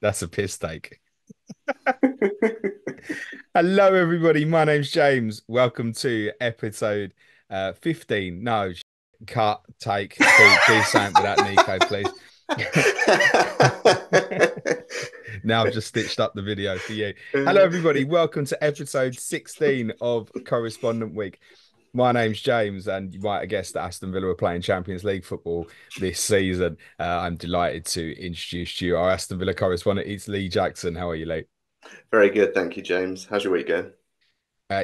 That's a piss take. Hello, everybody. My name's James. Welcome to episode 15. No, cut, take, do something with that, Nico, please. Now I've just stitched up the video for you. Hello, everybody. Welcome to episode 16 of Correspondent Week. My name's James, and you might have guessed that Aston Villa are playing Champions League football this season. I'm delighted to introduce to you our Aston Villa correspondent. It's Lee Jackson. How are you, Lee? Very good, thank you, James. How's your week going?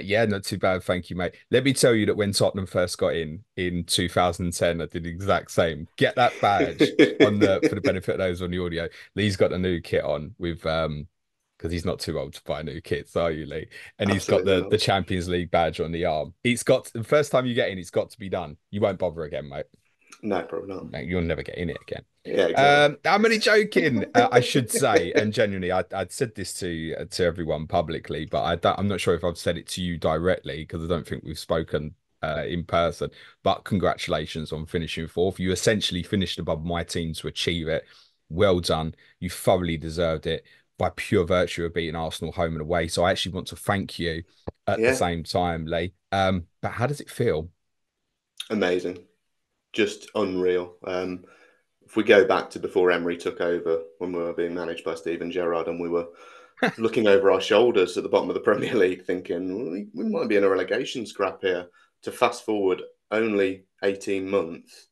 Yeah, not too bad, thank you, mate. Let me tell you that when Tottenham first got in 2010, I did the exact same. Get that badge on the for the benefit of those on the audio. Lee's got the new kit on with because he's not too old to buy new kits, are you, Lee? And he's got Absolutely the not. Champions League badge on the arm. It's got the first time you get in, it's got to be done. You won't bother again, mate. No, probably not. Mate, you'll never get in it again. Yeah, exactly. I'm only joking. I should say, and genuinely, I'd said this to everyone publicly, but I'm not sure if I've said it to you directly because I don't think we've spoken in person. But congratulations on finishing fourth. You essentially finished above my team to achieve it. Well done. You thoroughly deserved it by pure virtue of beating Arsenal home and away. So I actually want to thank you at the Yeah, same time, Lee. But how does it feel? amazing. Just unreal. If we go back to before Emery took over, when we were being managed by Steven Gerrard, and we were looking over our shoulders at the bottom of the Premier League, thinking "Well, we might be in a relegation scrap here. To fast forward only 18 months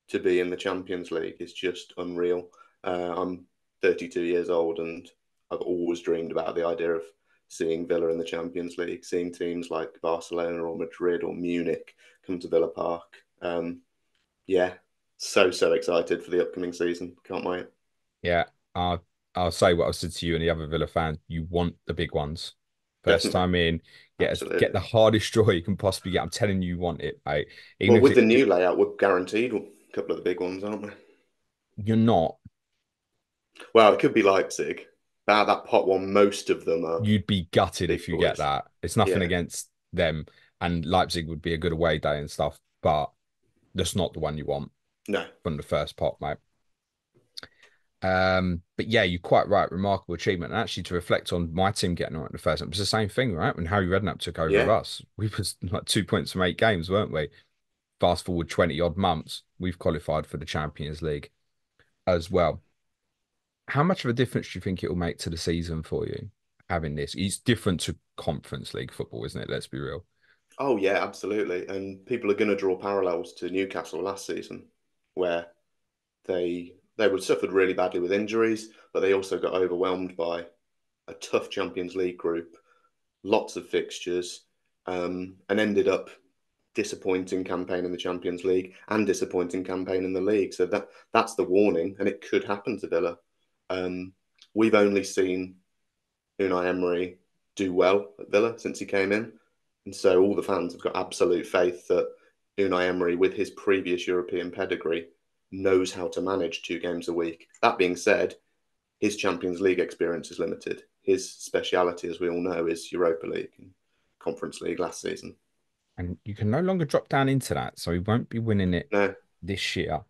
to be in the Champions League is just unreal. I'm 32 years old, and I've always dreamed about the idea of seeing Villa in the Champions League, seeing teams like Barcelona or Madrid or Munich come to Villa Park. Yeah, so excited for the upcoming season. Can't wait. Yeah, I'll say what I said to you and the other Villa fan. You want the big ones. First Definitely, time in, get absolutely. the hardest draw you can possibly get. I'm telling you, you want it, mate. Even Well, if with the it new layout, we're guaranteed a couple of the big ones, aren't we? you're not, Well, it could be Leipzig. That pot one, most of them are you'd be gutted if big you get boys. that. It's nothing Yeah, against them, and Leipzig would be a good away day and stuff, but that's not the one you want no, from the first pot, mate. But yeah, you're quite right. Remarkable achievement. And actually, to reflect on my team getting on at the first, it was the same thing, right? When Harry Redknapp took over yeah, us, we was like 2 points from 8 games, weren't we? Fast forward 20 odd months, we've qualified for the Champions League as well. How much of a difference do you think it will make to the season for you having this? It's different to Conference League football, isn't it? Let's be real. oh yeah, absolutely. And people are going to draw parallels to Newcastle last season, where they were suffered really badly with injuries, but they also got overwhelmed by a tough Champions League group, lots of fixtures, and ended up disappointing campaign in the Champions League and disappointing campaign in the league. So that's the warning, and it could happen to Villa. Um, we've only seen Unai Emery do well at Villa since he came in, and so all the fans have got absolute faith that Unai Emery, with his previous European pedigree, knows how to manage 2 games a week. That being said, his Champions League experience is limited. His speciality, as we all know, is Europa League and Conference League last season. And you can no longer drop down into that. So he won't be winning it No, this year.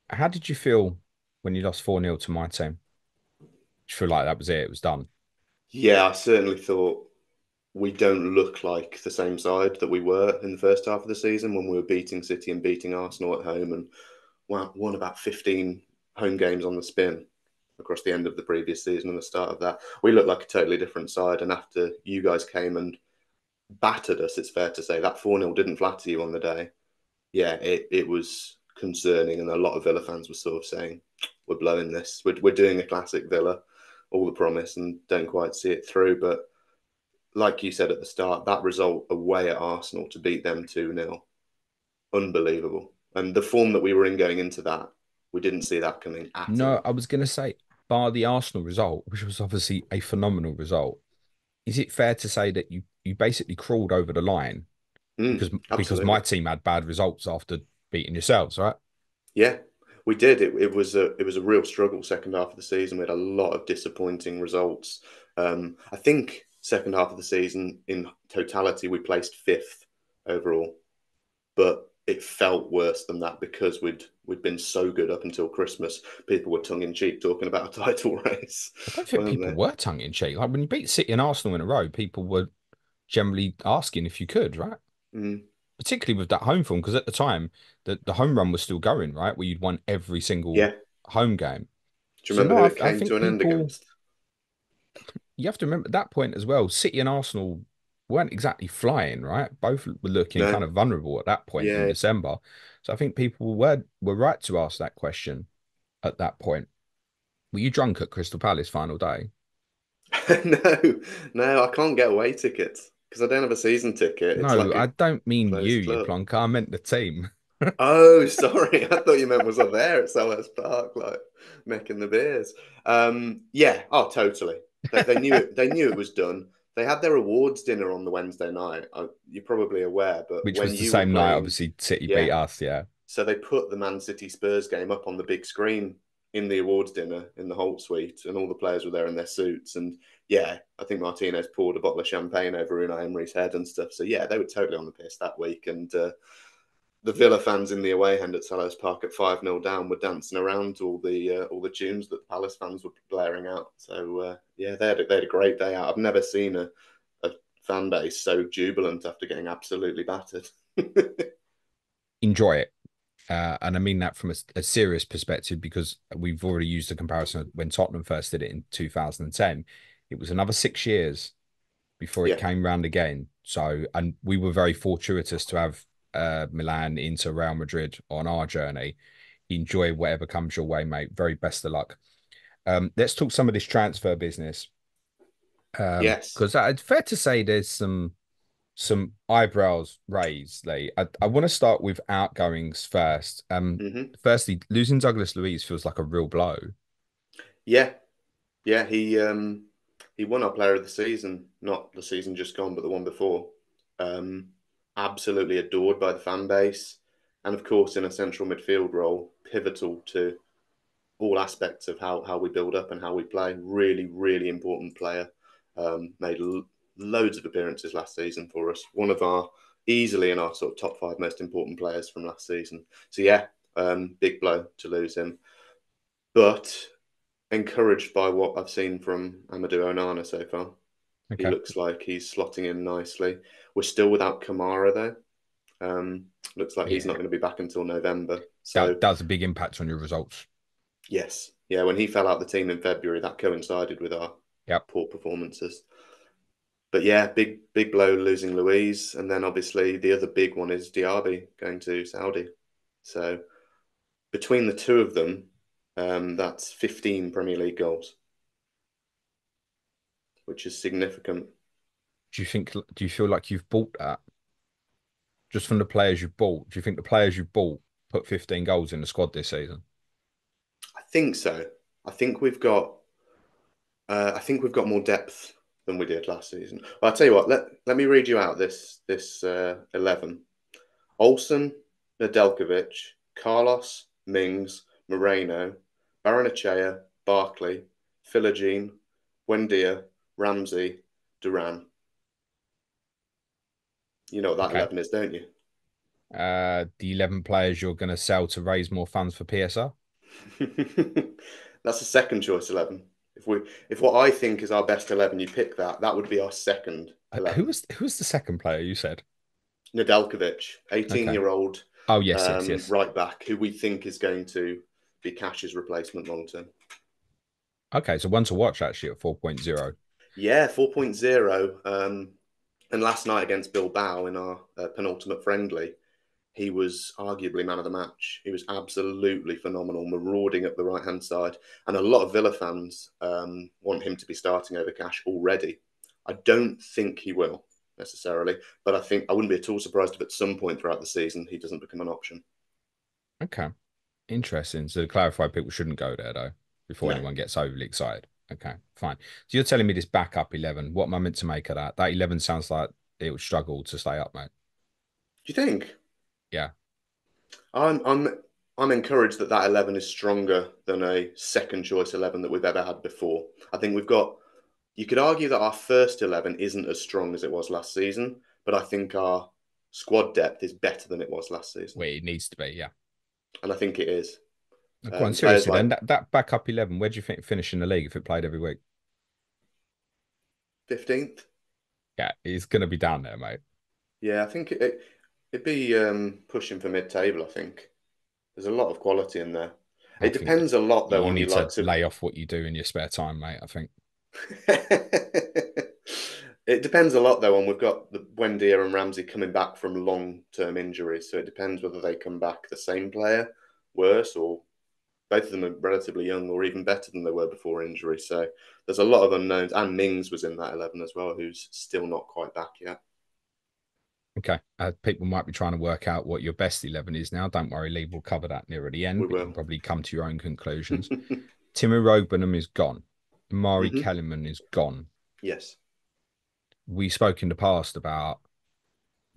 How did you feel when you lost 4-0 to my team? Did you feel like that was it? It was done. yeah, I certainly thought we don't look like the same side that we were in the first half of the season when we were beating City and beating Arsenal at home and won about 15 home games on the spin across the end of the previous season and the start of that. We looked like a totally different side. And after you guys came and battered us, it's fair to say that 4-0 didn't flatter you on the day. Yeah, it was concerning. And a lot of Villa fans were sort of saying, we're blowing this. We're doing a classic Villa, all the promise, and don't quite see it through. But like you said at the start, that result away at Arsenal to beat them 2-0, unbelievable. And the form that we were in going into that, we didn't see that coming at No, all. I was going to say, bar the Arsenal result, which was obviously a phenomenal result, is it fair to say that you basically crawled over the line because my Absolutely. team had bad results after beating yourselves, right? Yeah, we did. It was a real struggle second half of the season. We had a lot of disappointing results. I think second half of the season in totality we placed fifth overall, but it felt worse than that because we'd been so good up until Christmas. People were tongue in cheek talking about a title race, I don't think weren't people they? were tongue in cheek. Like when you beat City and Arsenal in a row, people were generally asking if you could, right? Mm. Particularly with that home form, because at the time the home run was still going, right? Where you'd won every single Yeah. home game. Do you So remember no, who it I came to think an end people against? you have to remember at that point as well. City and Arsenal weren't exactly flying, right? Both were looking kind No. of vulnerable at that point in Yeah. December. So I think people were right to ask that question at that point. Were you drunk at Crystal Palace final day? No, no, I can't get away tickets because I don't have a season ticket. It's No, like a I don't mean you, closed you club. plonker. I meant the team. Oh, sorry. I thought you meant was I there at Selhurst Park, like making the beers. Yeah. Oh, totally. They knew it. They knew it was done. They had their awards dinner on the Wednesday night. You're probably aware, but Which when was the you were same night, playing, obviously City beat yeah. us, yeah. So they put the Man City Spurs game up on the big screen in the awards dinner in the Holt Suite, and all the players were there in their suits. And yeah, I think Martinez poured a bottle of champagne over Unai Emery's head and stuff. So yeah, they were totally on the piss that week. And the Villa fans in the away end at Selhurst Park at 5-0 down were dancing around to all the tunes that the Palace fans were blaring out. So yeah, they had a great day out. I've never seen a fan base so jubilant after getting absolutely battered. Enjoy it. And I mean that from a serious perspective because we've already used the comparison when Tottenham first did it in 2010. It was another 6 years before it Yeah, came round again. So, and we were very fortuitous to have Milan into Real Madrid on our journey. Enjoy whatever comes your way, mate. Very best of luck. Let's talk some of this transfer business. yes. Because it's fair to say there's some eyebrows raised, Lee. I want to start with outgoings first. Hmm. Firstly, losing Douglas Luiz feels like a real blow. Yeah, yeah, he won our player of the season, not the season just gone, but the one before. Um, Absolutely adored by the fan base, and of course, in a central midfield role, pivotal to all aspects of how we build up and how we play. Really, really important player. Made loads of appearances last season for us. One of our easily in our sort of top five most important players from last season. So yeah, big blow to lose him, but encouraged by what I've seen from Amadou Onana so far. He Okay. looks like he's slotting in nicely. We're still without Kamara though. Looks like he's not Yeah. going to be back until November. That So that's a big impact on your results. yes, yeah, when he fell out the team in February, that coincided with our Yep. poor performances. But yeah, big blow losing Louise, and then obviously the other big one is Diaby going to Saudi. So between the two of them, that's 15 Premier League goals, which is significant. Do you feel like you've bought that just from the players you've bought? Do you think the players you've bought put 15 goals in the squad this season? I think so. I think I think we've got more depth than we did last season. Well, I'll tell you what. Let me read you out this 11. Olsen, Nedeljkovic, Carlos, Mings, Moreno, Baranachea, Barkley, Philogene, Buendia, Ramsey, Duran. You know what that Okay. 11 is, don't you? The 11 players you're going to sell to raise more funds for PSR. That's a second choice 11. If what I think is our best 11, you pick that, that would be our second Who 11. was the second player you said? Nedeljkovic, Okay. 18-year-old Oh, yes. right back, who we think is going to be Cash's replacement long term. Okay, so one to watch actually at 4.0. Yeah, 4.0. And last night against Bilbao in our penultimate friendly, he was arguably man of the match. He was absolutely phenomenal, marauding up the right hand side. And a lot of Villa fans want him to be starting over Cash already. I don't think he will necessarily, but I think I wouldn't be at all surprised if at some point throughout the season he doesn't become an option. Okay, interesting. So to clarify, people shouldn't go there though before No. anyone gets overly excited. Okay, fine. So you're telling me this backup 11. What am I meant to make of that? That 11 sounds like it would struggle to stay up, mate. Do you think? Yeah. I'm I'm I'm encouraged that that 11 is stronger than a second choice 11 that we've ever had before. I think we've got. You could argue that our first 11 isn't as strong as it was last season, but I think our squad depth is better than it was last season, Well, it needs to be, yeah. and I think it is. Go on, Players seriously, then like that backup 11, where do you think it finish in the league if it played every week? 15th. Yeah, it's going to be down there, mate. Yeah, I think it'd be pushing for mid-table. I think there's a lot of quality in there. I It think depends a lot though you on your need to likes of. lay off what you do in your spare time, mate. I think. It depends a lot though on we've got the Buendia and Ramsey coming back from long-term injuries, so it depends whether they come back the same player, worse, or both of them are relatively young or even better than they were before injury. So there's a lot of unknowns. And Mings was in that 11 as well, who's still not quite back yet. Okay. People might be trying to work out what your best 11 is now. Don't worry, Lee will cover that near the We end, but you can will. probably come to your own conclusions. Timo Rogbonham is gone. Mari Hmm. Kellerman is gone. Yes. We spoke in the past about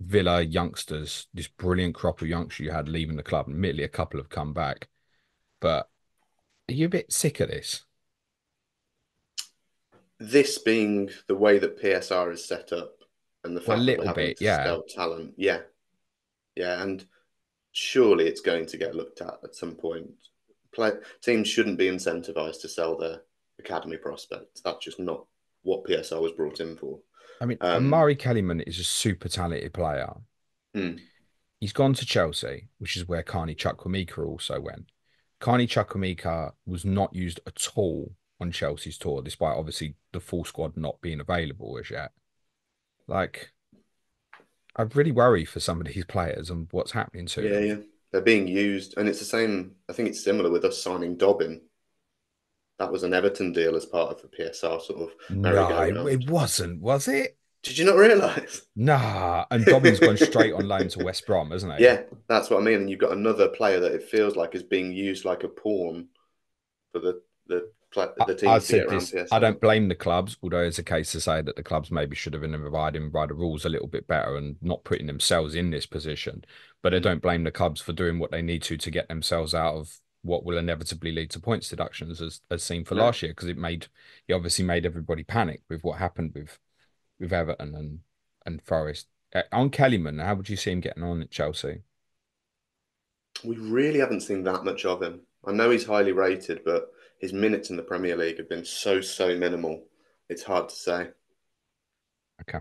Villa youngsters, this brilliant crop of youngsters you had leaving the club. Admittedly, a couple have come back, but are you a bit sick of this? This being the way that PSR is set up and the Well, a fact that we're little having bit, to yeah. scout talent, yeah, yeah, and surely it's going to get looked at some point. Teams shouldn't be incentivized to sell their academy prospects. That's just not what PSR was brought in for. I mean, Um, Amari Kellyman is a super talented player. hmm, He's gone to Chelsea, which is where Carney Chukwuemeka also went. Carney Chukwuemeka was not used at all on Chelsea's tour, despite obviously the full squad not being available as yet. Like, I really worry for some of these players and what's happening to yeah, them. yeah, they're being used, and it's the same. I think it's similar with us signing Dobbin. That was an Everton deal as part of the PSR sort of No, it merry-go-round. wasn't, was it? Did you not realise? Nah. And Dobbin's gone straight on loan to West Brom, hasn't he? Yeah, that's what I mean. And you've got another player that it feels like is being used like a pawn for the I teams to get said around this. I PSR. don't blame the clubs, although it's a case to say that the clubs maybe should have been abiding by the rules a little bit better and not putting themselves in this position. But I Mm, don't blame the clubs for doing what they need to get themselves out of what will inevitably lead to points deductions, as seen for no, last year, because it obviously made everybody panic with what happened with Everton and Forest. On Kellyman, how would you see him getting on at Chelsea? we really haven't seen that much of him. I know he's highly rated, but his minutes in the Premier League have been so minimal. It's hard to say. Okay.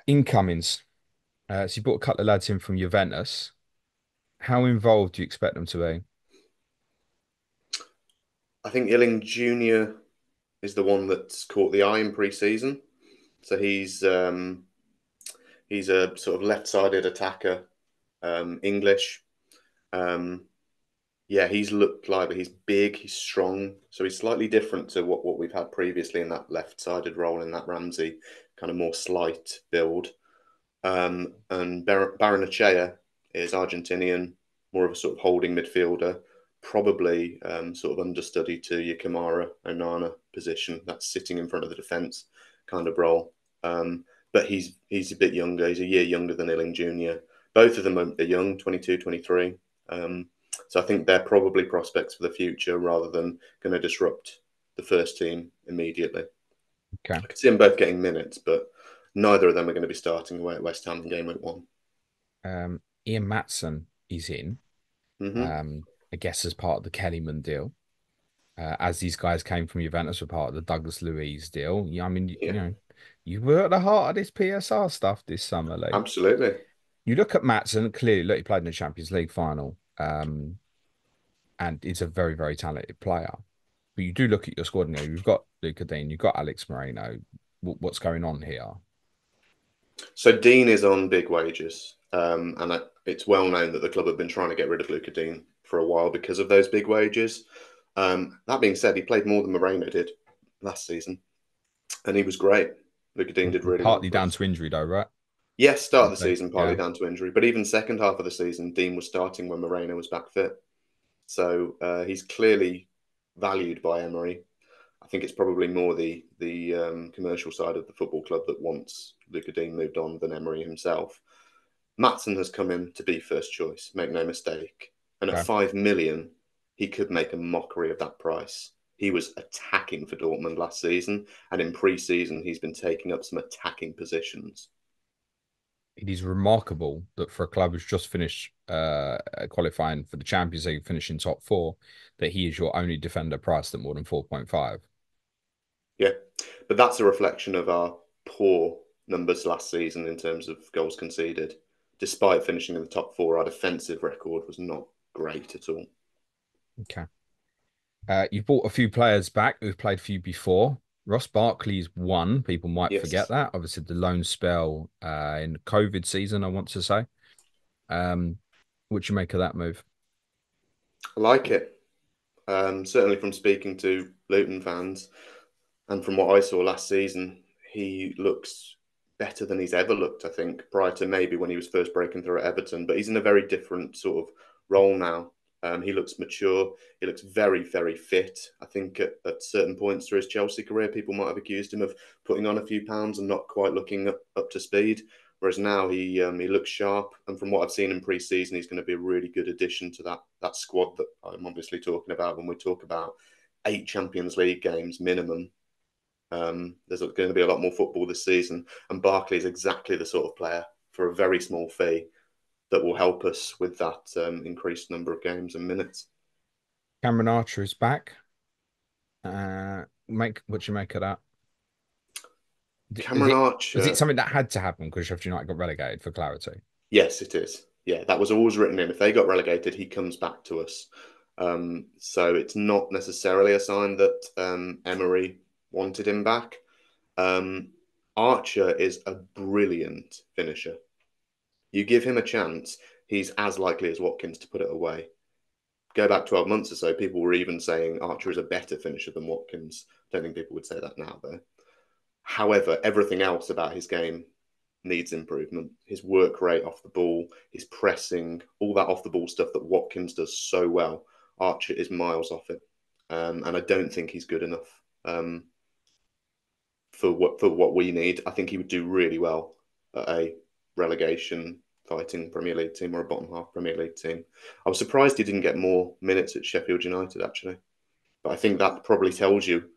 Incomings. So you brought a couple of lads in from Juventus. How involved do you expect them to be? I think Illing Junior is the one that's caught the eye in pre-season. So he's a sort of left-sided attacker, English. Um, yeah, he's looked lively. He's big. He's strong. So he's slightly different to what we've had previously in that left-sided role in that Ramsey kind of more slight build. And Baranachea is Argentinian, more of a sort of holding midfielder, probably sort of understudy to your Kamara Onana position. That's sitting in front of the defence kind of role. But he's a bit younger. He's a year younger than Illing Jr. Both of them are young, 22, 23. So I think they're probably prospects for the future rather than going to disrupt the first team immediately. Okay. I could see them both getting minutes, but neither of them are going to be starting away at West Ham in game week one. Ian Matson is in, Mm-hmm. um, I guess as part of the Kellyman deal. As these guys came from Juventus were part of the Douglas Luiz deal. Yeah, I mean, Yeah, you were at the heart of this PSR stuff this summer, Lee. absolutely. You look at Matson, clearly, look, he played in the Champions League final, and he's a very talented player. But you do look at your squad, you've got Luca Dean, you've got Alex Moreno. What's going on here? So Dean is on big wages, and it's well known that the club have been trying to get rid of Luca Dean for a while because of those big wages. That being said, he played more than Moreno did last season, and he was great. Luca Dean did really well Partly for down us. to injury, though, right? Yes, start of You'd the say, season partly yeah. down to injury, but even second half of the season, Dean was starting when Moreno was back fit. So he's clearly valued by Emery. I think it's probably more the commercial side of the football club that wants Luca Dean moved on than Emery himself. Matson has come in to be first choice, make no mistake. And at Okay. 5 million, he could make a mockery of that price. He was attacking for Dortmund last season, and in pre-season, he's been taking up some attacking positions. It is remarkable that for a club who's just finished qualifying for the Champions League, finishing top four, that he is your only defender priced at more than 4.5. Yeah, but that's a reflection of our poor numbers last season in terms of goals conceded. Despite finishing in the top four, our defensive record was not great at all. Okay. You've bought a few players back who've played for you before. Ross Barkley's one. People might forget Yes, that. Obviously, the loan spell in COVID season, I want to say. What do you make of that move? I like it. Certainly from speaking to Luton fans and from what I saw last season, he looks better than he's ever looked, I think, prior to maybe when he was first breaking through at Everton. But he's in a very different sort of role now. He looks mature. He looks very, very fit. I think at certain points through his Chelsea career, people might have accused him of putting on a few pounds and not quite looking up to speed. Whereas now he looks sharp, and from what I've seen in pre-season, he's going to be a really good addition to that squad that I'm obviously talking about when we talk about 8 Champions League games minimum. There's going to be a lot more football this season, and Barkley is exactly the sort of player for a very small fee that will help us with that increased number of games and minutes. Cameron Archer is back. Make what you make of that? Is Cameron it was it Archer, something that had to happen because Sheffield United got relegated for clarity? yes, it is. Yeah, that was always written in. If they got relegated, he comes back to us. So it's not necessarily a sign that Emery wanted him back. Um, Archer is a brilliant finisher. You give him a chance, he's as likely as Watkins to put it away. Go back 12 months or so, people were even saying Archer is a better finisher than Watkins. Don't think people would say that now, though. However, everything else about his game needs improvement. His work rate off the ball, his pressing, all that off the ball stuff that Watkins does so well. Archer is miles off it. And I don't think he's good enough for what we need. I think he would do really well at a relegation fighting Premier League team or a bottom half Premier League team. I was surprised he didn't get more minutes at Sheffield United actually, but I think that probably tells you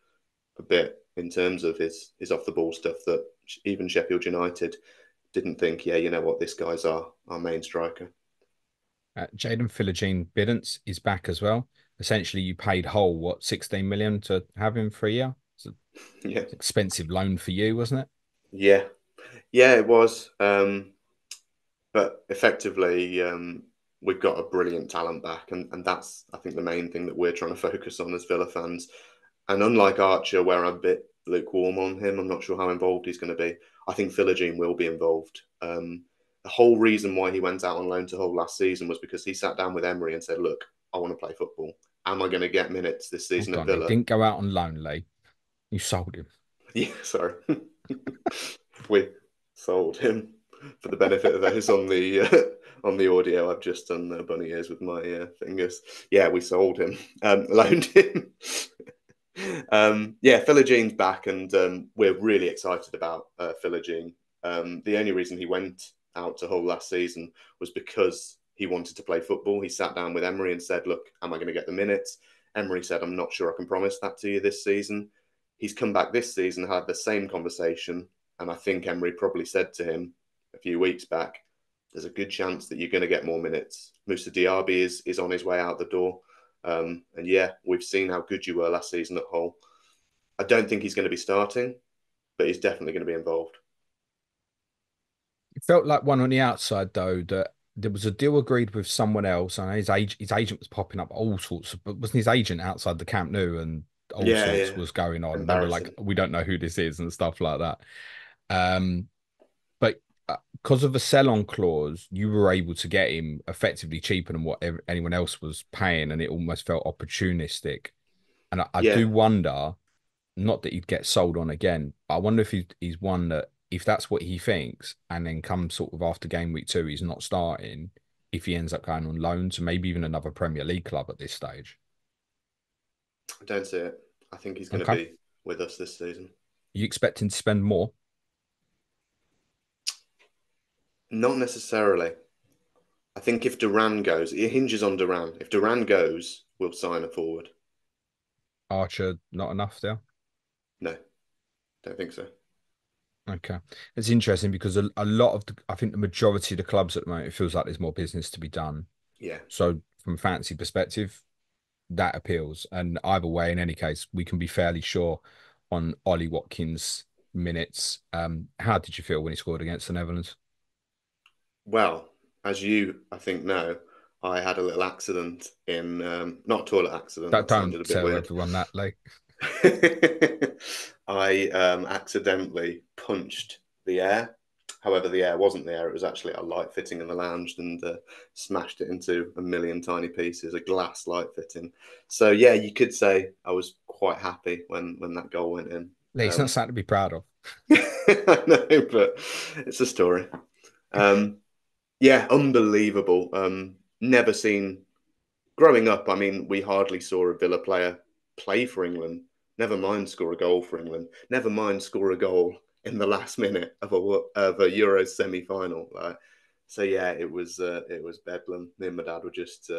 a bit in terms of his off the ball stuff that even Sheffield United didn't think, yeah, you know what, this guy's our main striker. Jaden Philogene Biddance is back as well. Essentially, you paid whole what 16 million to have him for a year. It's an Yeah, expensive loan for you, wasn't it? yeah, yeah, it was. But effectively, we've got a brilliant talent back, and that's I think the main thing that we're trying to focus on as Villa fans. And unlike Archer, where I'm a bit lukewarm on him, I'm not sure how involved he's going to be. I think Philogene will be involved. The whole reason why he went out on loan to Hull last season was because he sat down with Emery and said, "Look, I want to play football. Am I going to get minutes this season Hold at on, he Villa?" didn't go out on loan, Lee. You sold him. Yeah, sorry. We sold him for the benefit of those on the audio. I've just done bunny ears with my fingers. Yeah, we sold him, loaned him. Yeah, Philogene's back, and we're really excited about Philogene. The only reason he went out to Hull last season was because he wanted to play football. He sat down with Emery and said, "Look, am I going to get the minutes?" Emery said, "I'm not sure I can promise that to you this season." He's come back this season, had the same conversation, and I think Emery probably said to him a few weeks back, "There's a good chance that you're going to get more minutes." Musa Diaby is on his way out the door. And yeah, we've seen how good you were last season at Hull. I don't think he's going to be starting, but he's definitely going to be involved. It felt like one on the outside though that there was a deal agreed with someone else, and his agent was popping up all sorts of, but wasn't his agent outside the Camp Nou and all Yeah, sorts yeah. was going on. They were like, Embarrassing. we don't know who this is and stuff like that. But because of the sell-on clause, you were able to get him effectively cheaper than what anyone else was paying, and it almost felt opportunistic. And I Yeah, do wonder, not that he'd get sold on again, but I wonder if he's one that if that's what he thinks, and then come sort of after game week 2, he's not starting. If he ends up going on loan to maybe even another Premier League club at this stage. I don't see it. I think he's going to Okay. be with us this season. You expecting to spend more? Not necessarily. I think if Duran goes, it hinges on Duran. If Duran goes, we'll sign a forward. Archer, not enough there. No, don't think so. Okay. It's interesting because a lot of I think the majority of the clubs at the moment, it feels like there's more business to be done. Yeah. So from a fancy perspective, that appeals. And either way, in any case, we can be fairly sure on Ollie Watkins' minutes. How did you feel when he scored against the Netherlands? Well, as you, I think, know, I had a little accident in, not a toilet accident, that Don't sounded a bit tell weird. everyone that, like. I accidentally punched the air. However, the air wasn't the air. It was actually a light fitting in the lounge and smashed it into a million tiny pieces, a glass light fitting. So, yeah, you could say I was quite happy when that goal went in. Lee, it's not something to be proud of. I know, but it's a story. Um, yeah, unbelievable. Never seen growing up. I mean, we hardly saw a Villa player play for England. Never mind score a goal for England. Never mind score a goal in the last minute of a Euro semi-final. So yeah, it was bedlam. Me and my dad were just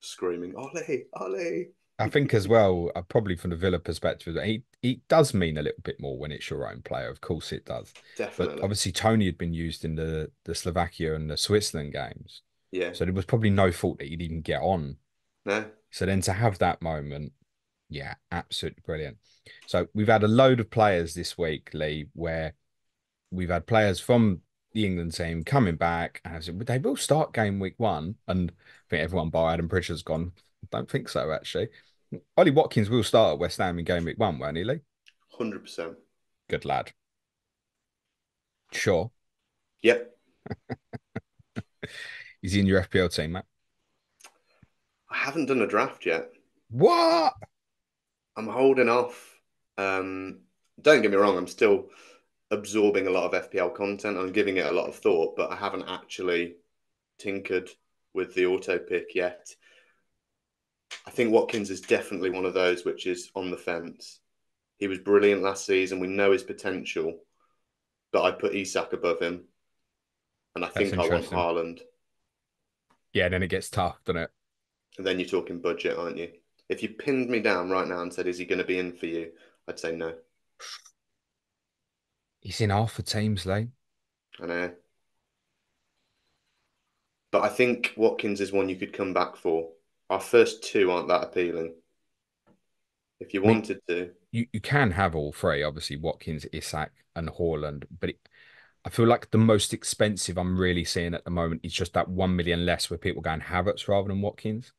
screaming, "Ollie, Ollie!" I think as well, probably from the Villa perspective, he does mean a little bit more when it's your own player. Of course, it does. But Definitely, obviously, Tony had been used in the Slovakia and the Switzerland games, yeah. so there was probably no fault that he'd even get on. No, So then to have that moment, yeah, absolutely brilliant. So we've had a load of players this week, Lee, where we've had players from the England team coming back, and I said, they will start game week one. And I think everyone bar Adam Pritchard's gone. I don't think so, actually. Ollie Watkins will start at West Ham in game week one, won't he, Lee? 100%. Good lad. Sure. Yep. Is he in your FPL team, mate? I haven't done a draft yet. What? I'm holding off. Um, don't get me wrong, I'm still absorbing a lot of FPL content. I'm giving it a lot of thought, but I haven't actually tinkered with the auto pick yet. I think Watkins is definitely one of those which is on the fence. He was brilliant last season. We know his potential, but I put Isak above him, and I That's think I want interesting. Haaland. Yeah, then it gets tough, doesn't it? And then you're talking budget, aren't you? If you pinned me down right now and said, "Is he going to be in for you?" I'd say no. He's in half the teams, Lee. I know. But I think Watkins is one you could come back for. Our first two aren't that appealing. If you I mean, wanted to, you can have all three, obviously, Watkins, Isak, and Haaland, but I feel like the most expensive I'm really seeing at the moment is just that 1 million less where people going Havertz rather than Watkins.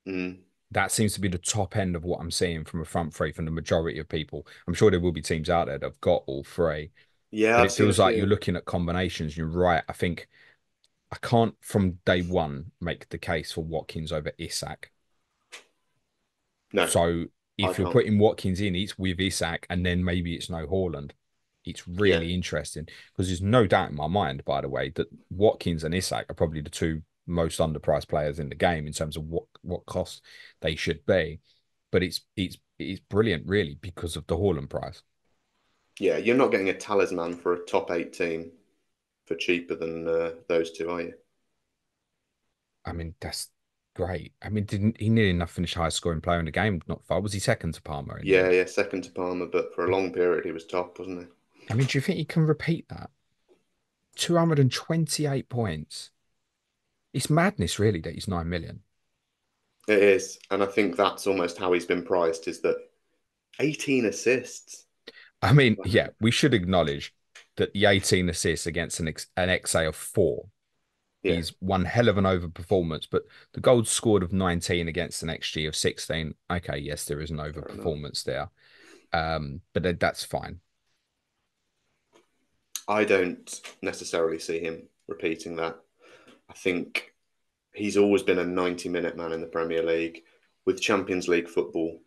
mm, That seems to be the top end of what I'm seeing from a front three from the majority of people. I'm sure there will be teams out there that have got all three, yeah, but I've it seen a feels like you're few. looking at combinations. You're right. I think I can't from day one make the case for Watkins over Isak. No, So I if you're can't. putting Watkins in, it's with Isak, and then maybe it's no Haaland. It's Yeah, really interesting because there's no doubt in my mind, by the way, that Watkins and Isak are probably the two most underpriced players in the game in terms of what cost they should be. But it's brilliant, really, because of the Haaland price. yeah. You're not getting a talisman for a top eight team for cheaper than those two, are you? I mean, that's great. I mean, didn't he nearly enough finish highest scoring player in the game? Not far. Was he second to Palmer in the Yeah, end? yeah. Second to Palmer, but for a long period he was top, wasn't I mean, do you think he can repeat that? 228 points. It's madness, really, that he's 9 million. he? It is, and I think that's almost how he's been priced. Is that 18 assists? I mean, yeah, we should acknowledge that the 18 assists against an XA of 4 Yeah, is one hell of an overperformance, but the goals scored of 19 against an XG of 16. Okay, yes, there is an fair enough. overperformance there. But that's fine. I don't necessarily see him repeating that. I think he's always been a 90-minute man in the Premier League. With Champions League football,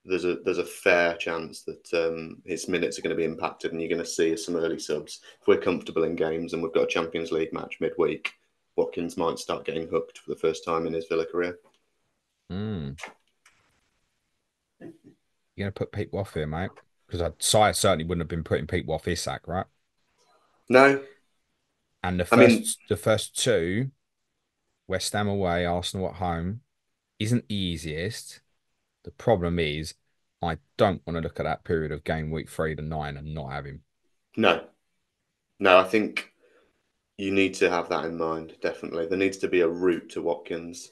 there's a fair chance that his minutes are going to be impacted, and you're going to see some early subs. If we're comfortable in games and we've got a Champions League match midweek, Watkins might start getting hooked for the first time in his Villa career. Mm. You're going to put people off here, mate? Because Sire certainly wouldn't have been putting people off Isak, right? No, And the I mean, first two, West Ham away, Arsenal at home, isn't the easiest. The problem is, I don't want to look at that period of game week 3 to 9 and not have him. no, No, I think you need to have that in mind, definitely. There needs to be a route to Watkins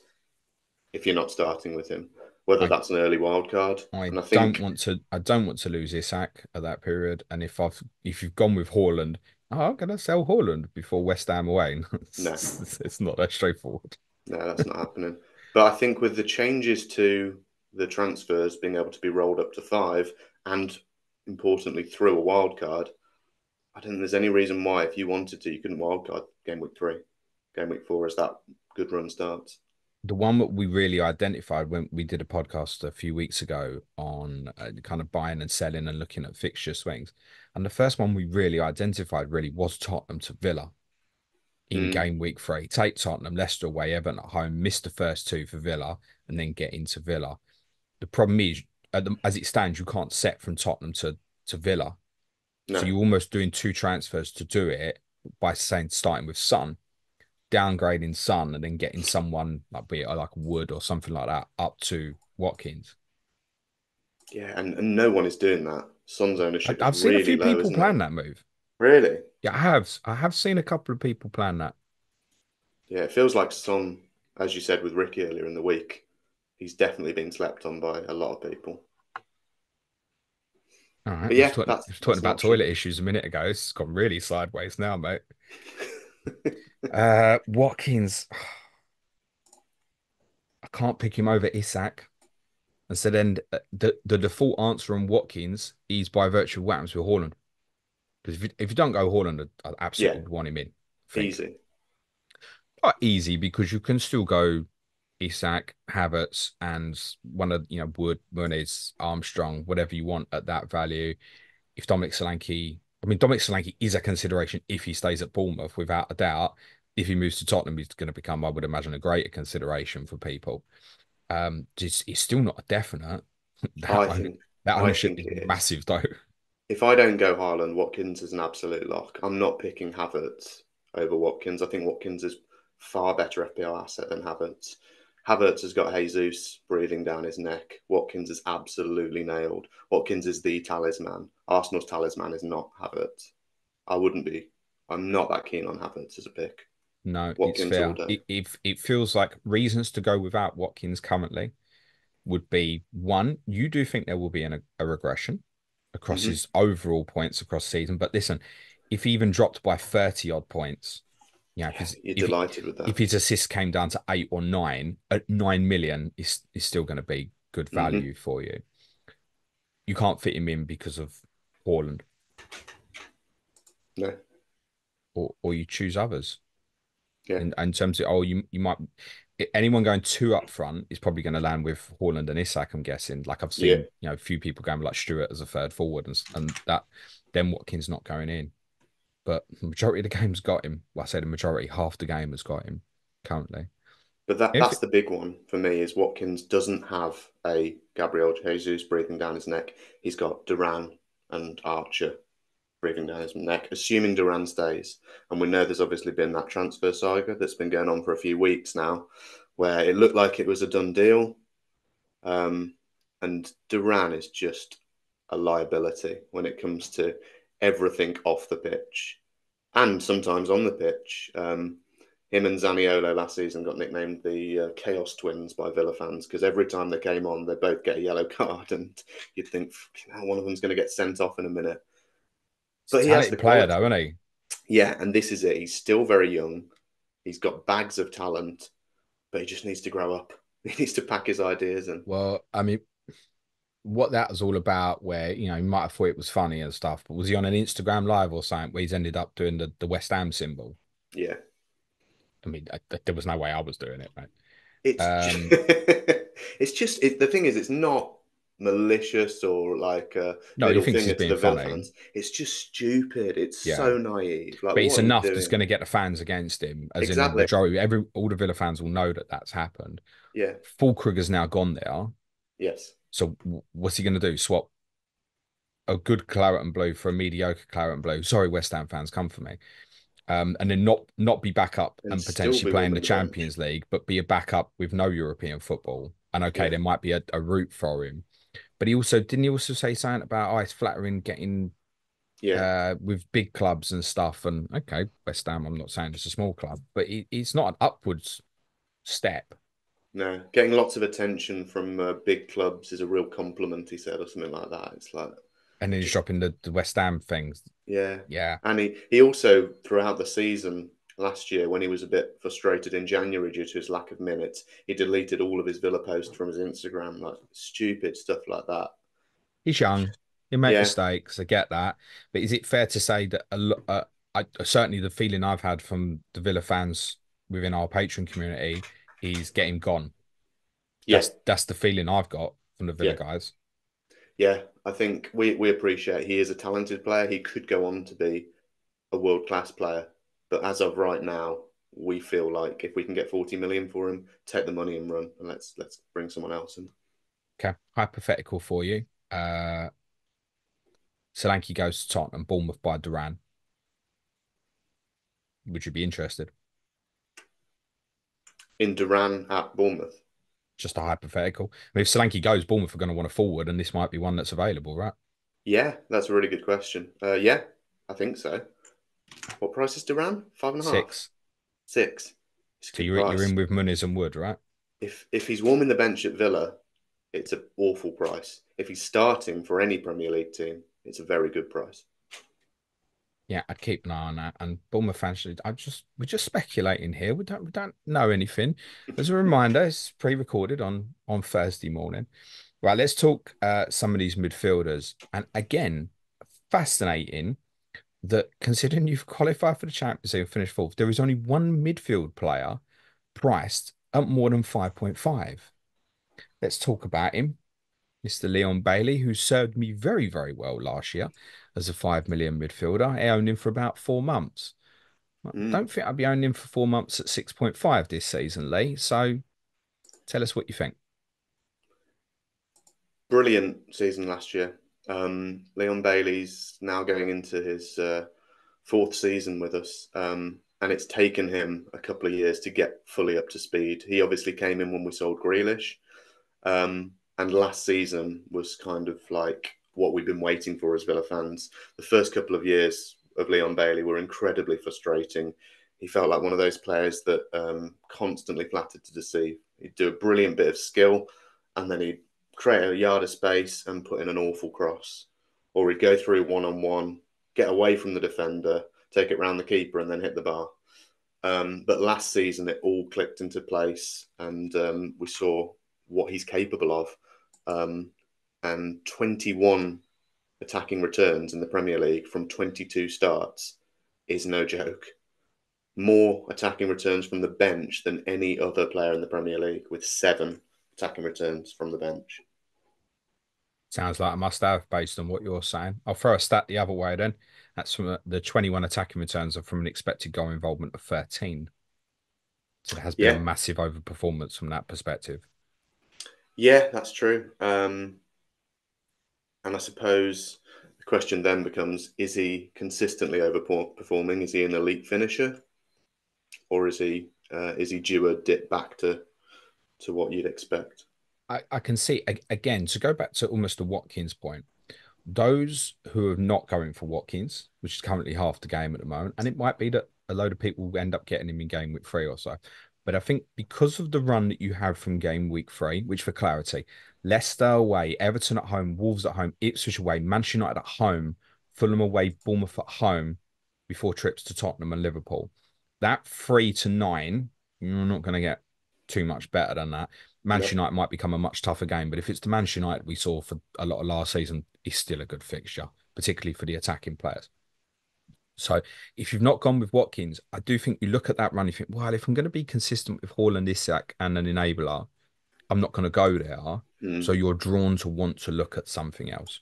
if you're not starting with him, whether I that's an early wild card. I And I don't think, want to. I don't want to lose Isak at that period. And if you've gone with Haaland, oh, I'm gonna sell Haaland before West Ham away. no, It's not that straightforward. no, that's not happening. But I think with the changes to the transfers being able to be rolled up to five and importantly through a wild card, I don't think there's any reason why, if you wanted to, you couldn't wildcard game week three, game week four as that good run starts. The one that we really identified when we did a podcast a few weeks ago on kind of buying and selling and looking at fixture swings, and the first one we really identified really was Tottenham to Villa in Mm, game week three. Take Tottenham, Leicester away, Everton at home, miss the first two for Villa, and then get into Villa. The problem is, as it stands, you can't set from Tottenham to Villa. So no, you're almost doing two transfers to do it by saying starting with Son, downgrading Son, and then getting someone like be it like Wood or something like that up to Watkins. yeah, and no one is doing that. Son's ownership is I've seen a really few low, people isn't it? plan that move. Really? Yeah, I have. I have seen a couple of people plan that. Yeah, it feels like Son, as you said with Ricky earlier in the week, he's definitely been slept on by a lot of people. All right, But yeah, we that's was talking that's an about option. toilet issues a minute ago. It's gone really sideways now, mate. Watkins, I can't pick him over Isak. And so then the default answer on Watkins is by virtue of what happens with Haaland. Because if you don't go Haaland, I Yeah, absolutely would want him in. I think easy. not easy because you can still go Isak, Havertz, and one of Wood, Muniz, Armstrong, whatever you want at that value. If Dominic Solanke, I mean Dominic Solanke is a consideration if he stays at Bournemouth, without a doubt. If he moves to Tottenham, he's going to become, I would imagine, a greater consideration for people. It's still not a definite. That I own, think that I ownership think is it is. massive, though. If I don't go Haaland, Watkins is an absolute lock. I'm not picking Havertz over Watkins. I think Watkins is far better FPL asset than Havertz. Havertz has got Jesus breathing down his neck. Watkins is absolutely nailed. Watkins is the talisman. Arsenal's talisman is not Havertz. I wouldn't be. I'm not that keen on Havertz as a pick. No, it's Watkins all fair. day. It feels like reasons to go without Watkins currently would be one, you do think there will be a regression across Mm-hmm. his overall points across season. But listen, if he even dropped by 30 odd points, if Yeah, his you're delighted with if that. his assist came down to 8 or 9 at 9 million is still going to be good Mm-hmm. value for you. You can't fit him in because of Haaland, No, or you choose others. yeah, In terms of you might anyone going two up front is probably going to land with Haaland and Isak, I'm guessing. Like I've yeah. seen, a few people going with like Stewart as a third forward and that then Watkins not going in. But the majority of the game's got him. Well, I say the majority, half the game has got him currently. But that If that's the big one for me is Watkins doesn't have a Gabriel Jesus breathing down his neck. He's got Duran and Archer breathing down his neck, assuming Duran stays. And we know there's obviously been that transfer saga that's been going on for a few weeks now, where it looked like it was a done deal. Um, and Duran is just a liability when it comes to everything off the pitch and sometimes on the pitch. Him and Zaniolo last season got nicknamed the Chaos Twins by Villa fans because every time they came on, they both get a yellow card, and you'd think one of them's going to get sent off in a minute. He's a But he has the talented player though, quality. isn't he? Yeah, and this is it. He's still very young. He's got bags of talent, but he just needs to grow up. He needs to pack his ideas in. Well, I mean, what that was all about, where he might have thought it was funny and stuff, but was he on an Instagram live or something where he's ended up doing the West Ham symbol? Yeah, I mean, there was no way I was doing it, mate. it's just, Um, the thing is, it's not malicious or like a no, he middle thinks he's finger to being the Villa funny. fans. It's just stupid. It's Yeah. so naive. Like, But it's what are you enough that's doing? going to get the fans against him, as in the Exactly. majority, all the Villa fans will know that that's happened. Yeah. Fulkrug has now gone there. Yes. So what's he going to do? Swap a good claret and blue for a mediocre claret and blue? Sorry, West Ham fans, come for me. And then not be back up And and still potentially be playing wanting the the bench. Champions League, but be a backup with no European football. And okay, Yeah. there might be a route for him. But didn't he also say something about, oh, it's flattering getting Yeah, with big clubs and stuff. And okay, West Ham, I'm not saying it's a small club, but it's not an upwards step. no, getting lots of attention from big clubs is a real compliment, he said, or something like that. It's like And then he's just dropping the West Ham things. yeah, Yeah, and he also throughout the season last year, when he was a bit frustrated in January due to his lack of minutes, he deleted all of his Villa posts from his Instagram, like stupid stuff like that. he's young. He'll make Yeah, mistakes. I get that. But is it fair to say that certainly the feeling I've had from the Villa fans within our patron community is get him gone. yeah, That's the feeling I've got from the Villa yeah, guys. yeah. I think we appreciate he is a talented player. He could go on to be a world class player, but as of right now, we feel like if we can get 40 million for him, take the money and run, and let's bring someone else in. Okay, hypothetical for you. Uh, Solanke goes to Tottenham, Bournemouth by Duran. Would you be interested? In Duran at Bournemouth. Just a hypothetical. I mean, if Solanke goes, Bournemouth are going to want to forward, and this might be one that's available, right? Yeah, that's a really good question. Yeah, I think so. What price is Duran? Five and a half, 6. six. It's a So good you're price. in with Muniz and Wood, right? If he's warming the bench at Villa, it's an awful price. If he's starting for any Premier League team, it's a very good price. Yeah, I'd keep an eye on that. And Bournemouth fans, we're just speculating here. We don't know anything. As a reminder, it's pre-recorded on Thursday morning. Right, let's talk some of these midfielders. And again, fascinating that considering you've qualified for the Champions League and finished fourth, there is only one midfield player priced at more than 5.5. Let's talk about him. Mr. Leon Bailey, who served me very, very well last year as a 5 million midfielder. I owned him for about 4 months. I Mm. don't think I'd be owning him for 4 months at 6.5 this season, Lee. So tell us what you think. Brilliant season last year. Leon Bailey's now going into his fourth season with us, and it's taken him a couple of years to get fully up to speed. He obviously came in when we sold Grealish, and last season was kind of like what we've been waiting for as Villa fans. The first couple of years of Leon Bailey were incredibly frustrating. He felt like one of those players that constantly flattered to deceive. He'd do a brilliant bit of skill, and then he'd create a yard of space and put in an awful cross. Or he'd go through one on one, get away from the defender, take it round the keeper, and then hit the bar. But last season, it all clicked into place, and we saw what he's capable of. Um, and 21 attacking returns in the Premier League from 22 starts is no joke. More attacking returns from the bench than any other player in the Premier League, with 7 attacking returns from the bench. Sounds like a must have based on what you're saying. I'll throw a stat the other way then. That's from the 21 attacking returns are from an expected goal involvement of 13. So there has been a Yeah, massive overperformance from that perspective. yeah, that's true. And I suppose the question then becomes: is he consistently overperforming? Is he an elite finisher, or is he due a dip back to what you'd expect? I can see again to go back to almost the Watkins point. Those who are not going for Watkins, which is currently half the game at the moment, and it might be that a load of people will end up getting him in game week 3 or so. But I think because of the run that you have from game week 3, which for clarity, Leicester away, Everton at home, Wolves at home, Ipswich away, Manchester United at home, Fulham away, Bournemouth at home, before trips to Tottenham and Liverpool. That 3 to 9, you're not going to get too much better than that. No. Manchester United might become a much tougher game, but if it's the Manchester United we saw for a lot of last season, it's still a good fixture, particularly for the attacking players. So if you've not gone with Watkins, I do think you look at that run, you think, well, if I'm going to be consistent with Haaland, Isak, and an enabler, I'm not going to go there. So Mm. you're drawn to want to look at something else.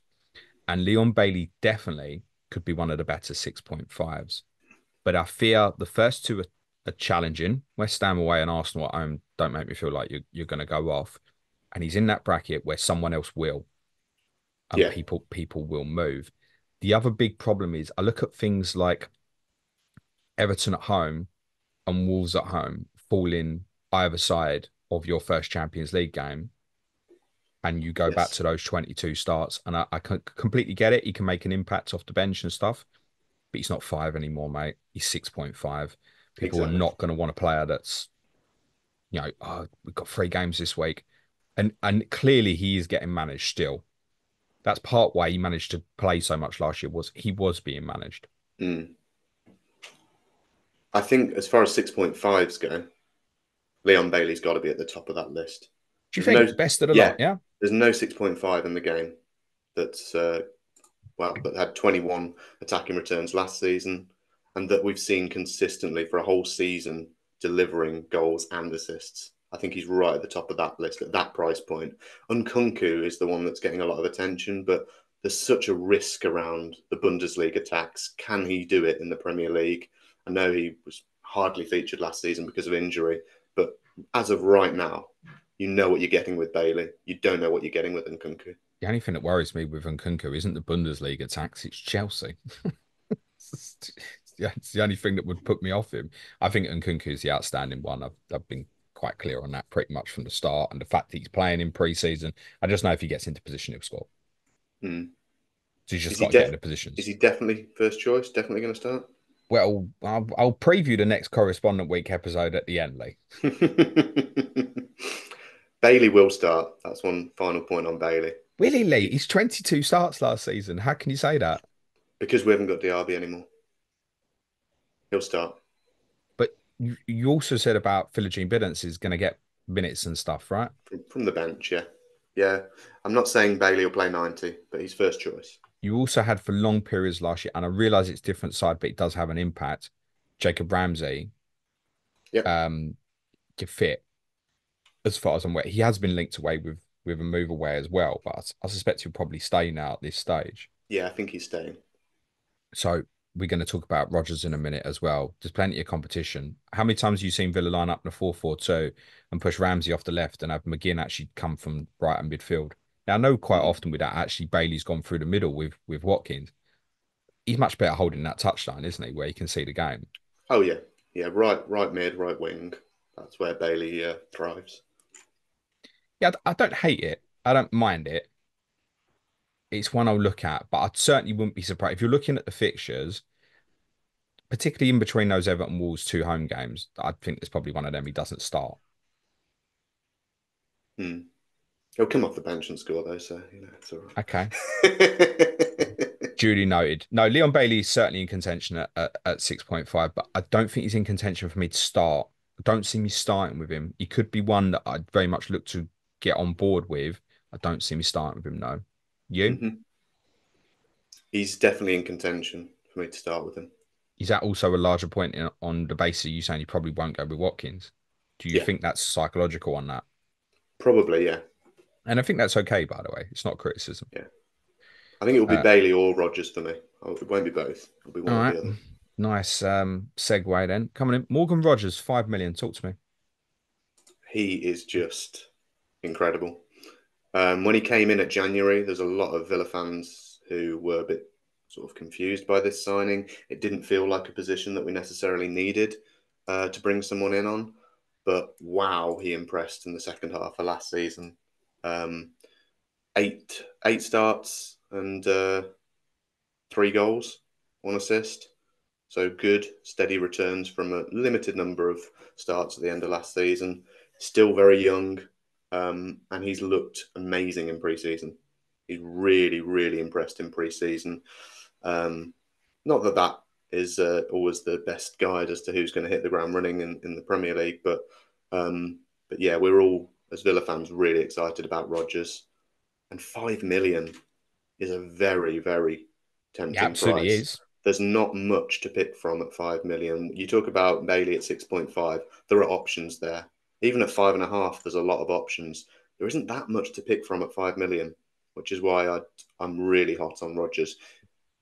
And Leon Bailey definitely could be one of the better 6.5s. But I fear the first two are challenging. West Ham away and Arsenal at home don't make me feel like you're going to go off. And he's in that bracket where someone else will, and Yeah. people will move. The other big problem is I look at things like Everton at home and Wolves at home fall in either side of your first Champions League game. and you go back Yes, to those 22 starts. And I completely get it. He can make an impact off the bench and stuff, but he's not 5 anymore, mate. He's 6.5. People are exactly. not going to want a player that's, oh, we've got 3 games this week. And clearly he is getting managed still. That's part why he managed to play so much last year, was he was being managed. Mm. I think as far as 6.5s go, Leon Bailey's got to be at the top of that list. Do you There's no, think best of the lot? yeah, Yeah. there's no 6.5 in the game that's that had 21 attacking returns last season, and that we've seen consistently for a whole season delivering goals and assists. I think he's right at the top of that list at that price point. Nkunku is the one that's getting a lot of attention, but there's such a risk around the Bundesliga tax. Can he do it in the Premier League? I know he was hardly featured last season because of injury, but as of right now, you know what you're getting with Bailey. You don't know what you're getting with Nkunku. The only thing that worries me with Nkunku isn't the Bundesliga tax, it's Chelsea. Yeah, it's the only thing that would put me off him. I think Nkunku is the outstanding one. I've been quite clear on that pretty much from the start. And the fact that he's playing in pre-season, I just know if he gets into position, he'll score. Hmm. So he's just Is he got to get into is positions. he definitely first choice? Definitely going to start? Well, I'll preview the next Correspondent Week episode at the end, Lee. Bailey will start. That's one final point on Bailey. Willie Lee, He, he's 22 starts last season. How can you say that? because we haven't got Diaby anymore, he'll start But you also said about Philogene Biddance is going to get minutes and stuff, right? from the bench. Yeah, yeah. I'm not saying Bailey will play 90, but he's first choice. You also had for long periods last year, and I realize it's different side, but it does have an impact. Jacob Ramsey, Yep. um, get fit as far as I'm aware. He has been linked away with a move away as well, but I suspect he'll probably stay now at this stage. Yeah, I think he's staying. So we're going to talk about Rodgers in a minute as well. There's plenty of competition. How many times have you seen Villa line up in a 4-4-2 and push Ramsey off the left and have McGinn actually come from right and midfield? Now I know quite Mm. often with that, actually Bailey's gone through the middle with Watkins. He's much better holding that touchline, isn't he? Where he can see the game. Oh yeah, yeah. Right mid, right wing. That's where Bailey thrives. Yeah, I don't hate it. I don't mind it. It's one I'll look at, but I certainly wouldn't be surprised if you're looking at the fixtures, particularly in between those Everton Wolves 2 home games. I think there's probably one of them he doesn't start. Mm. He'll come off the bench and score though, so it's all Okay. right. Duly noted. No, Leon Bailey is certainly in contention at 6.5, but I don't think he's in contention for me to start. I don't see me starting with him. He could be one that I'd very much look to get on board with. I don't see me starting with him, no. You? Hmm. He's definitely in contention for me to start with him. Is that also a larger point on the basis of you saying you probably won't go with Watkins? Do you Yeah, think that's psychological on that? probably. Yeah, And I think that's okay, by the way. It's not criticism. yeah. I think it will be Uh, Bailey or Rogers for me. Oh, it won't be both. It'll be all one or right. the other. Nice segue then. Coming in. Morgan Rogers, 5 million. Talk to me. He is just incredible. When he came in at January, there's a lot of Villa fans who were a bit sort of confused by this signing. It didn't feel like a position that we necessarily needed to bring someone in on. But wow, he impressed in the second half of last season. Um, eight starts and 3 goals, 1 assist. So good, steady returns from a limited number of starts at the end of last season. Still very young, and he's looked amazing in pre-season. He's really, really impressed in pre-season. Um, not that that is always the best guide as to who's going to hit the ground running in the Premier League, but yeah, we're all as Villa fans really excited about Rodgers. And 5 million is a very, very He tempting absolutely price. is. There's not much to pick from at 5 million. You talk about Bailey at 6.5. There are options there. Even at 5.5, there's a lot of options. There isn't that much to pick from at 5 million, which is why I'm really hot on Rodgers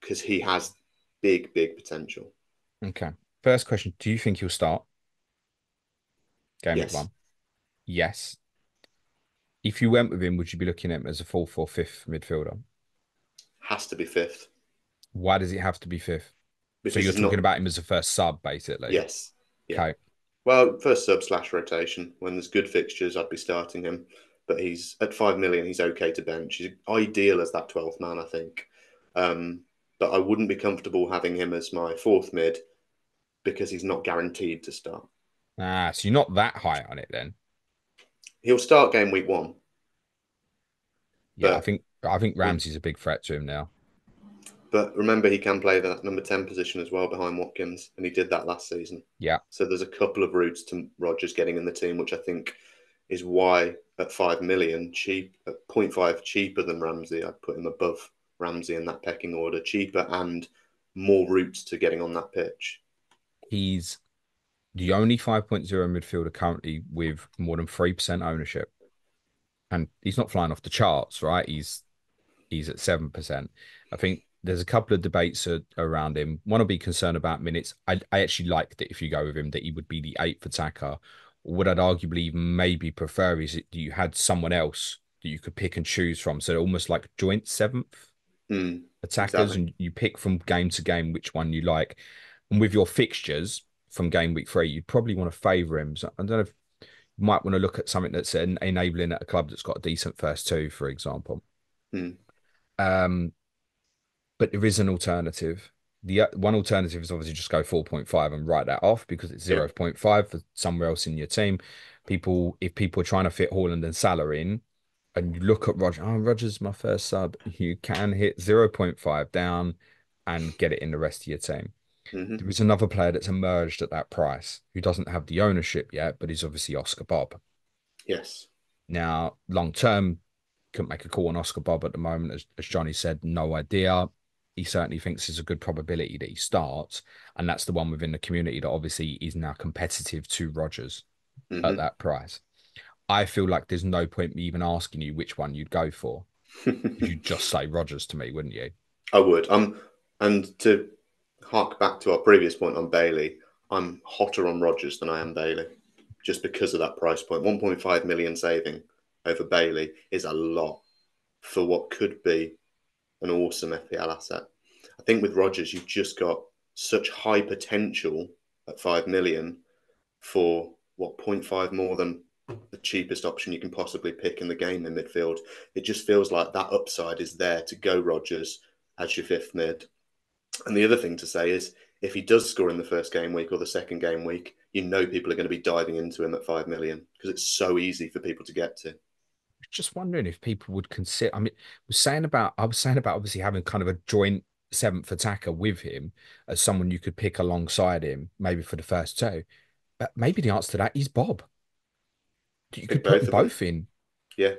because he has big, big potential. Okay. First question. Do you think he'll start game week Yes, 1? Yes. If you went with him, would you be looking at him as a fourth or fifth midfielder? has to be fifth Why does it have to be fifth? So because you're he's talking not. about him as a first sub, basically. Yes, yeah. Okay. Well, first sub slash rotation. When there's good fixtures, I'd be starting him. but he's at 5 million. He's okay to bench. He's ideal as that 12th man, I think. Um, but I wouldn't be comfortable having him as my fourth mid because he's not guaranteed to start. Ah, so you're not that high on it then. He'll start game week 1, Yeah, I but think I think Ramsey's a big threat to him now. remember he can play that number 10 position as well behind Watkins, and he did that last season. Yeah, So there's a couple of routes to Rodgers getting in the team, which I think is why at 5 million, cheap at 0.5 cheaper than Ramsey, I'd put him above Ramsey in that pecking order, cheaper and more routes to getting on that pitch. he's the only 5.0 midfielder currently with more than 3% ownership. And he's not flying off the charts, right? He's at 7%. I think there's a couple of debates around him. One will be concerned about minutes. I actually liked it if you go with him that he would be the eighth attacker. What I'd arguably even maybe prefer is that you had someone else that you could pick and choose from. So almost like joint seventh attackers, Exactly. and you pick from game to game which one you like. And with your fixtures from game week 3, you'd probably want to favour him. So I don't know if you might want to look at something that's enabling at a club that's got a decent first two, for example. Mm. Um, but there is an alternative. The one alternative is obviously just go 4.5 and write that off because it's Yeah. 0.5 for somewhere else in your team. If people are trying to fit Haaland and Salah in, and you look at Roger, oh, Roger's my first sub, you can hit 0.5 down and get it in the rest of your team. Mm-hmm. There is another player that's emerged at that price who doesn't have the ownership yet, but is obviously Oscar Bob. Yes. Now, long term, couldn't make a call on Oscar Bob at the moment. As Johnny said, no idea. He certainly thinks there's a good probability that he starts. And that's the one within the community that obviously is now competitive to Rodgers at Mm-hmm. that price. I feel like there's no point me even asking you which one you'd go for. You'd just say Rodgers to me, wouldn't you? I would. And to hark back to our previous point on Bailey, I'm hotter on Rodgers than I am Bailey, just because of that price point. 1.5 million saving over Bailey is a lot for what could be an awesome FPL asset. I think with Rodgers, you've just got such high potential at 5 million for what 0.5 more than the cheapest option you can possibly pick in the game in midfield. It just feels like that upside is there to go Rodgers as your fifth mid. And the other thing to say is if he does score in the first game week or the second game week, you know people are going to be diving into him at 5 million because it's so easy for people to get to. Just wondering if people would consider. I mean, I was saying about obviously having kind of a joint seventh attacker with him as someone you could pick alongside him, maybe for the first two. But maybe the answer to that is Bob. You Pick could put them both of them. both in. Yeah,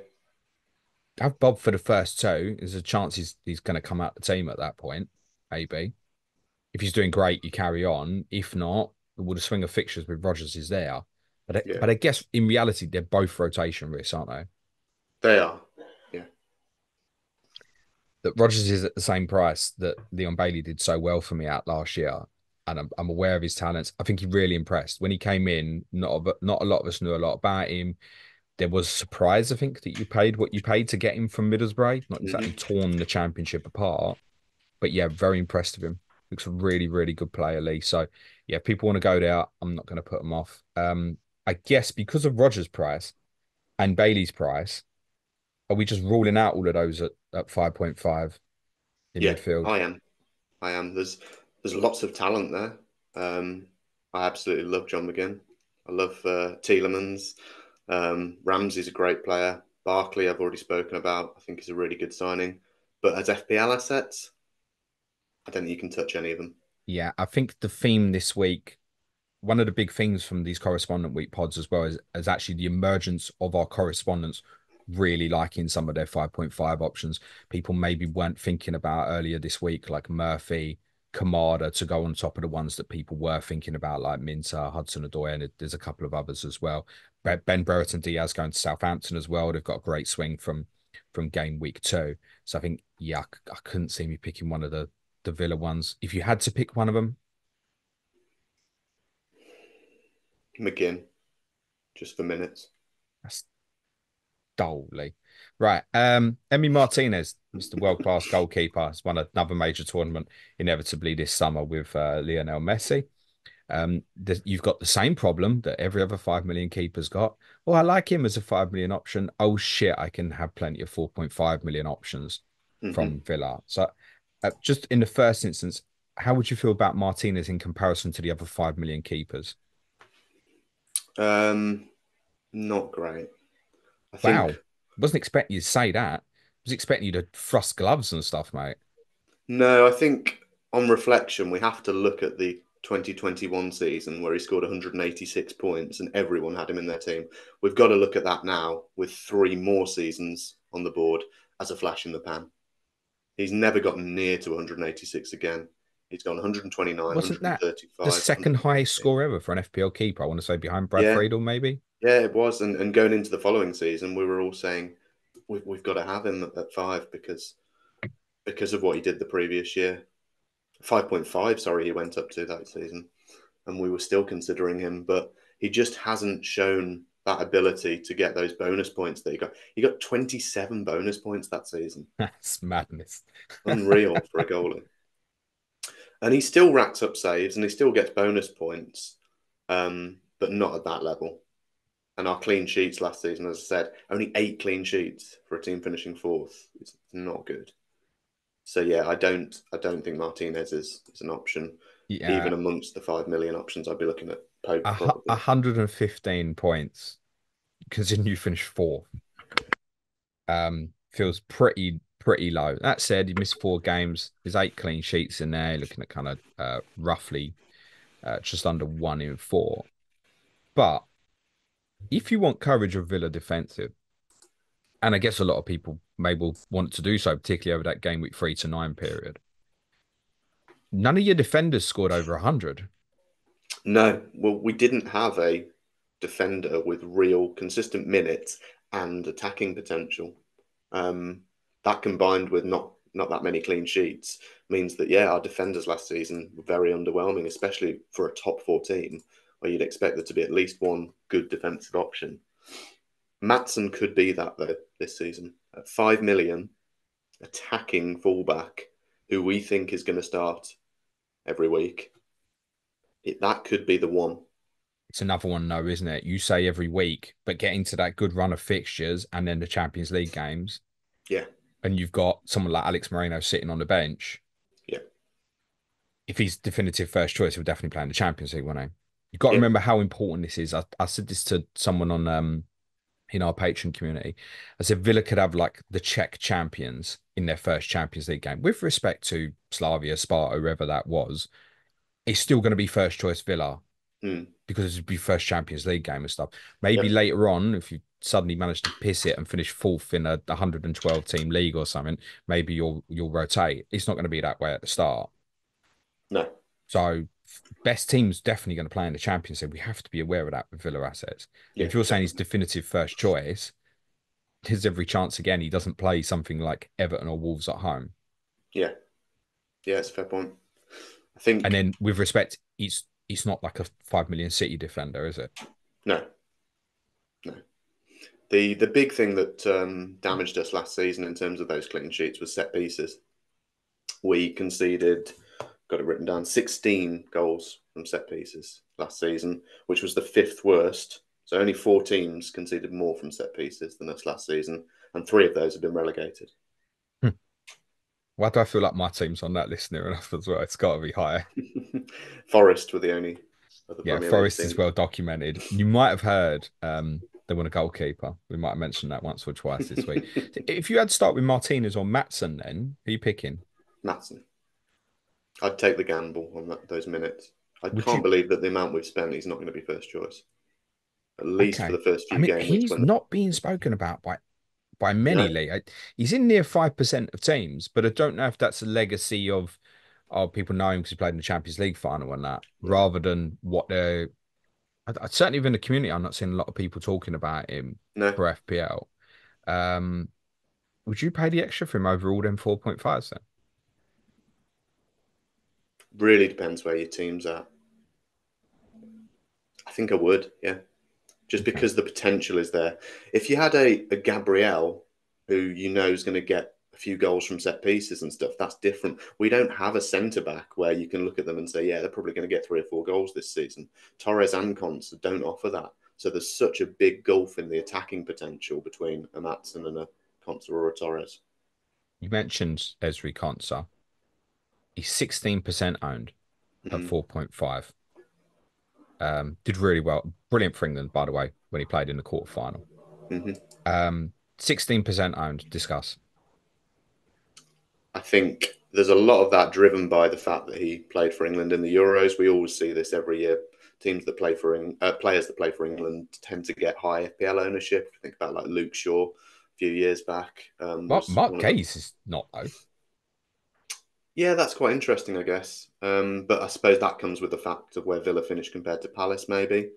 Have Bob for the first two. There's a chance he's going to come out the team at that point. Maybe if he's doing great, you carry on. If not, well, the swing of fixtures with Rogers is there. yeah, But I guess in reality, they're both rotation risks, aren't they? they are. Yeah. That Rogers is at the same price that Leon Bailey did so well for me out last year, and I'm aware of his talents. I think he really impressed when he came in. Not a lot of us knew a lot about him. There was surprise, I think, that you paid what you paid to get him from Middlesbrough. Not exactly Mm-hmm. torn the championship apart, but yeah, very impressed with him. Looks a really, really good player, Lee. So yeah, if people want to go there, I'm not going to put them off. I guess because of Rogers' price and Bailey's price, are we just ruling out all of those at 5.5 in Yeah, midfield? I am. I am. There's lots of talent there. I absolutely love John McGinn. I love Tielemans. Ramsey's a great player. Barkley, I've already spoken about. I think he's a really good signing. But as FPL assets, I don't think you can touch any of them. Yeah, I think the theme this week, one of the big things from these correspondent week pods as well is actually the emergence of our correspondents really liking some of their 5.5 options. People maybe weren't thinking about earlier this week, like Murphy, Kamada, to go on top of the ones that people were thinking about, like Minter, Hudson Odoi, and there's a couple of others as well. Ben Brereton Diaz going to Southampton as well. They've got a great swing from game week 2. So I think, yeah, I couldn't see me picking one of the Villa ones. If you had to pick one of them, McGinn, just for minutes. that's Dolly. Right. Emmy Martinez, Mr. World Class goalkeeper, has won another major tournament inevitably this summer with Lionel Messi. You've got the same problem that every other 5 million keeper's got. Well, I like him as a 5 million option. Oh shit, I can have plenty of 4.5 million options Hmm. from Villa. So, just in the first instance, how would you feel about Martinez in comparison to the other 5 million keepers? Um, Not great. I think Wow, wasn't expecting you to say that. I was expecting you to thrust gloves and stuff, mate. no. I think on reflection, we have to look at the 2021 season where he scored 186 points and everyone had him in their team. We've got to look at that now with three more seasons on the board as a flash in the pan. He's never gotten near to 186 again. He's gone 129, Wasn't that the 135, second highest 115. score ever for an FPL keeper? I want to say behind Brad Yeah, Friedel, maybe. yeah, it was. And going into the following season, we were all saying we've got to have him at five because of what he did the previous year. 5.5, sorry, he went up to that season. And we were still considering him, but he just hasn't shown that ability to get those bonus points that he got. He got 27 bonus points that season. That's madness. Unreal for a goalie. And he still racks up saves and he still gets bonus points, but not at that level. And our clean sheets last season, as I said, only 8 clean sheets for a team finishing fourth. It's not good. So yeah, I don't think Martinez is an option. Yeah, Even amongst the 5 million options, I'd be looking at Pope a probably. 115 points considering you finished fourth. Feels pretty low. That said, he missed 4 games. There's 8 clean sheets in there. Looking at kind of roughly just under 1 in 4. But if you want coverage of Villa defensive, and I guess a lot of people may will want to do so, particularly over that game week 3 to 9 period. None of your defenders scored over 100. No, well, we didn't have a defender with real consistent minutes and attacking potential. Um, that combined with not that many clean sheets means that yeah, our defenders last season were very underwhelming, especially for a top four team where you'd expect there to be at least one good defensive option. Matson could be that though this season at 5 million, attacking fullback who we think is going to start every week. That could be the one. It's another one, though, isn't it? You say every week, but getting to that good run of fixtures and then the Champions League games, Yeah, and you've got someone like Alex Moreno sitting on the bench. yeah, If he's definitive first choice, he'll definitely play in the Champions League, won't he? You've got to yeah. remember how important this is. I said this to someone on in our Patreon community. I said Villa could have like the Czech champions in their first Champions League game. With respect to Slavia, Sparta, whoever that was, it's still going to be first choice Villa Mm, because it'd be first Champions League game and stuff. yeah, Maybe later on, if you suddenly manage to piss it and finish fourth in a 112 team league or something, maybe you'll rotate. It's not going to be that way at the start. no, So best team's definitely going to play in the Champions League. We have to be aware of that with Villa assets. And yeah, if you're saying he's definitely. definitive first choice, there's every chance again he doesn't play something like Everton or Wolves at home. Yeah, yeah, it's a fair point. I And think then with respect, he's not like a 5 million City defender, is it? no, no. The big thing that damaged us last season in terms of those clean sheets was set pieces. We conceded, got it written down, 16 goals from set pieces last season, which was the fifth worst. So only 4 teams conceded more from set pieces than us last season, and 3 of those have been relegated. Hmm. Why do I feel like my team's on that list near enough as well? It's got to be higher. Forest were the only other Yeah, Premier League Forest is team. well documented. You might have heard they want a goalkeeper. We might have mentioned that once or twice this week. If you had to start with Martinez or Matson, then who are you picking? Matson. I'd take the gamble on those minutes. I Would can't you? believe that the amount we've spent, he's not going to be first choice, at least for Okay. the first I few mean, game weeks he's when not being spoken about by many no, league. He's in near 5% of teams, but I don't know if that's a legacy of people knowing because he played in the Champions League final and that, no, rather than what they're. Certainly within the community, I'm not seeing a lot of people talking about him no. for FPL. Um, would you pay the extra for him over all them 4.5s then? Really depends where your team's at. I think I would, yeah, just Okay. because the potential is there. If you had a Gabriel who you know is going to get a few goals from set pieces and stuff. That's different. We don't have a centre back where you can look at them and say, yeah, they're probably going to get 3 or 4 goals this season. Torres and Konsa don't offer that. So there's such a big gulf in the attacking potential between a Maatsen and a Konsa or a Torres. You mentioned Ezri Konsa. He's 16% owned at Mm-hmm. 4.5. Did really well. Brilliant for England, by the way, when he played in the quarterfinal. Mm-hmm. 16% owned. Discuss. I think there's a lot of that driven by the fact that he played for England in the Euros. We always see this every year. Teams that play for players that play for England tend to get high FPL ownership. Think about like Luke Shaw a few years back was Mark one of them. Gaze is not though. Yeah, that's quite interesting, I guess. But I suppose that comes with the fact of where Villa finished compared to Palace, maybe.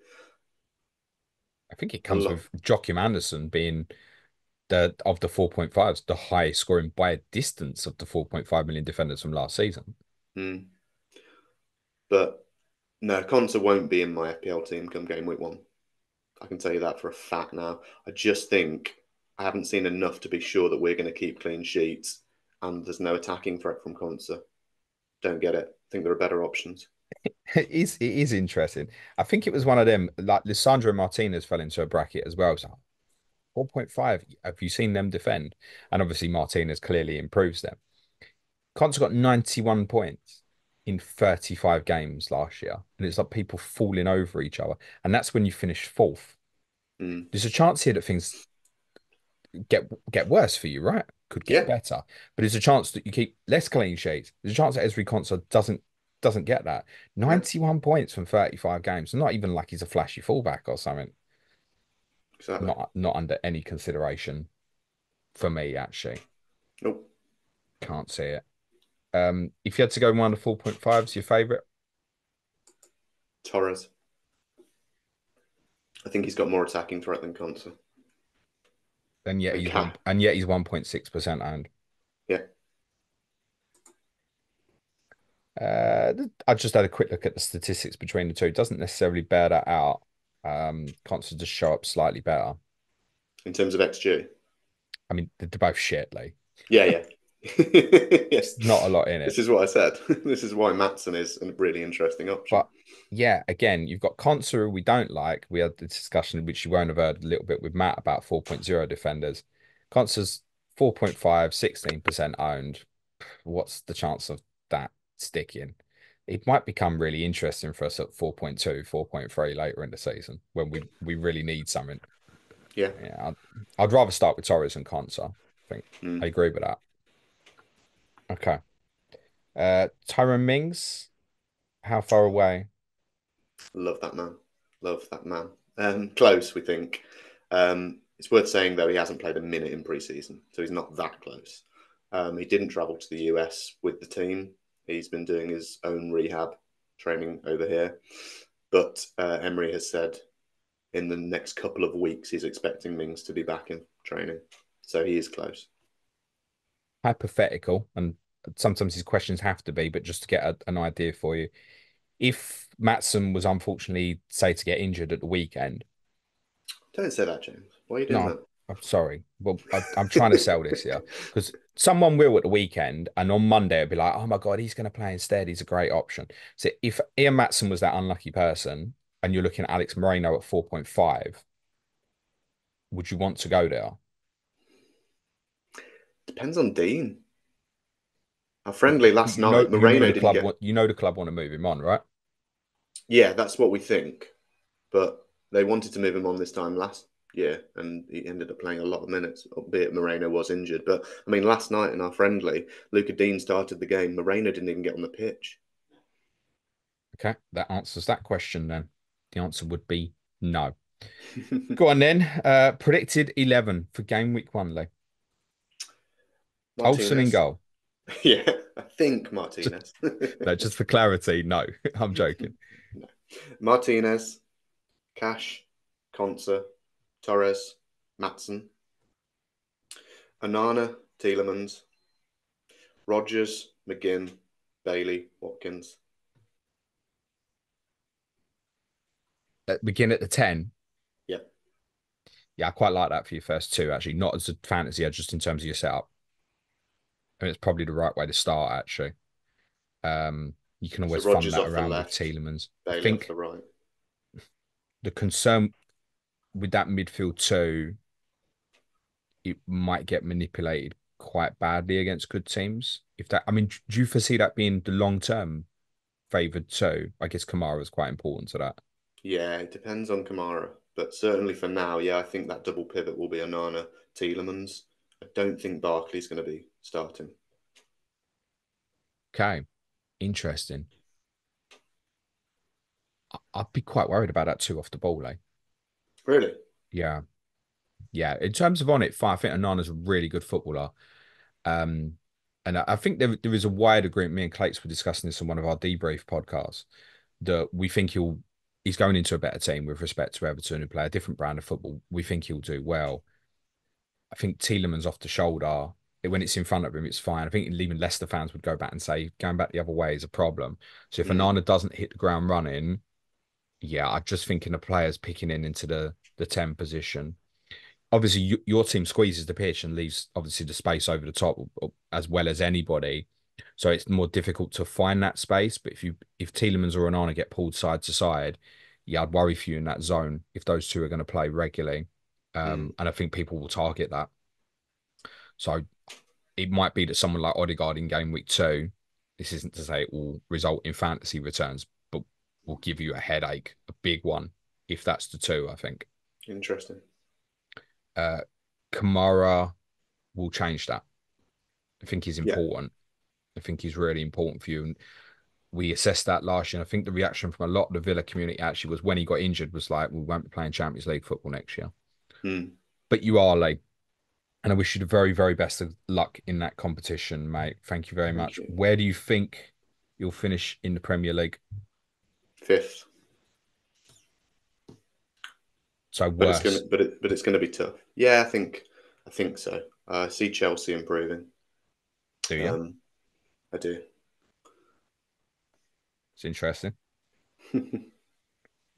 I think it A comes lot. with Joachim Anderson being the 4.5s, the highest scoring by a distance of the 4.5 million defenders from last season. Mm. But no, Konsa won't be in my FPL team come game week 1. I can tell you that for a fact now. I just think I haven't seen enough to be sure that we're going to keep clean sheets and there's no attacking threat from Konsa. Don't get it. I think there are better options. It is interesting. I think it was one of them, like Lissandro Martinez fell into a bracket as well. So 4.5, have you seen them defend? And obviously Martinez clearly improves them. Conte got 91 points in 35 games last year. And it's like people falling over each other. And that's when you finish fourth. Mm. There's a chance here that things get worse for you, right? Could get Yeah, better. But there's a chance that you keep less clean sheets. There's a chance that Ezri Konsa doesn't get that. no, 91 points from 35 games. Not even like he's a flashy fullback or something. exactly. Not under any consideration for me, actually. Nope. Can't see it. If you had to go one of the 4.5s, your favorite, Torres. I think he's got more attacking threat than Konsa. And Cat. and yet he's 1.6% owned. Yeah. I just had a quick look at the statistics between the two. Doesn't necessarily bear that out. Constance just show up slightly better. In terms of XG. I mean, they're both shit, like. Yeah, yeah. Yeah. It's not a lot in it. This is what I said. This is why Maatsen is a really interesting option. But yeah, again, you've got Consa who we don't like. We had the discussion, which you won't have heard a little bit with Matt about 4.0 defenders. Consa's 4.5, 16% owned. What's the chance of that sticking? It might become really interesting for us at 4.2, 4.3 later in the season when we really need something. Yeah. Yeah, I'd rather start with Torres and Consa. I think I Mm. agree with that. Okay. Tyrone Mings, how far away? Love that man. Love that man. Close, we think. It's worth saying, though, he hasn't played a minute in pre-season, so he's not that close. He didn't travel to the US with the team. He's been doing his own rehab training over here. But Emery has said in the next couple of weeks, he's expecting Mings to be back in training. So he is close. Hypothetical, and sometimes these questions have to be, but just to get an idea for you. If Matson was unfortunately, say, to get injured at the weekend, Don't say that, James. Why are you doing no, that? I'm sorry. Well, I'm trying to sell this here because someone will at the weekend, and on Monday it'll be like, oh my God, he's going to play instead. He's a great option. So if Ian Matson was that unlucky person, and you're looking at Alex Moreno at 4.5, would you want to go there? Depends on Dean. Our friendly last night, You know Moreno the didn't club get. want the club want to move him on, right? Yeah, that's what we think. But they wanted to move him on this time last year, and he ended up playing a lot of minutes, albeit Moreno was injured. But I mean, last night in our friendly, Luca Dean started the game. Moreno didn't even get on the pitch. Okay, that answers that question then. The answer would be no. Go on then. Predicted 11 for game week 1, Lee. Olsen in Martinez. goal. Yeah, I think Martinez. No, just for clarity, no. I'm joking. No. Martinez, Cash, Konsa, Torres, Matson, Anana, Tielemans, Rogers, McGinn, Bailey, Watkins. Begin at the 10. Yep. Yeah, I quite like that for your first two, actually. Not as a fantasy, just in terms of your setup. And it's probably the right way to start, actually. You can So always fund Rodgers that off the around with left, Tielemans. I Bailey off think the right. the concern with that midfield too, it might get manipulated quite badly against good teams. If that, I mean, do you foresee that being the long term favoured too? I guess Kamara is quite important to that. Yeah, it depends on Kamara, but certainly for now, yeah, I think that double pivot will be Onana, Tielemans. I don't think Barkley's going to be starting. Okay, interesting. I'd be quite worried about that too off the ball, like. Really? Yeah, yeah. In terms of on it, I think Onana's a really good footballer. Um, and I think there is a wide agreement. Me and Clates were discussing this on one of our debrief podcasts that we think he's going into a better team with respect to Everton who play a different brand of football. We think he'll do well. I think Tielemans off the shoulder, when it's in front of him, it's fine. I think even Leicester fans would go back and say going back the other way is a problem. So if Mm, Onana doesn't hit the ground running, yeah, I'm just thinking of players picking into the 10 position. Obviously, your team squeezes the pitch and leaves obviously the space over the top as well as anybody. So it's more difficult to find that space. But if Tielemans or Onana get pulled side to side, yeah, I'd worry for you in that zone if those two are going to play regularly. mm, And I think people will target that. So it might be that someone like Odegaard in game week 2, this isn't to say it will result in fantasy returns, but will give you a headache, a big one, if that's the two, I think. interesting. Uh, Kamara will change that. I think he's Yeah. important. I think he's really important for you. And we assessed that last year. And I think the reaction from a lot of the Villa community actually was when he got injured was like, we won't be playing Champions League football next year. Mm, But you are late. And I wish you the very, very best of luck in that competition, mate. Thank you very thank much. you. Where do you think you'll finish in the Premier League? Fifth, So but it's gonna, worse, but it's gonna be tough. Yeah, I think so. I see Chelsea improving. do you? Um, I do. It's interesting.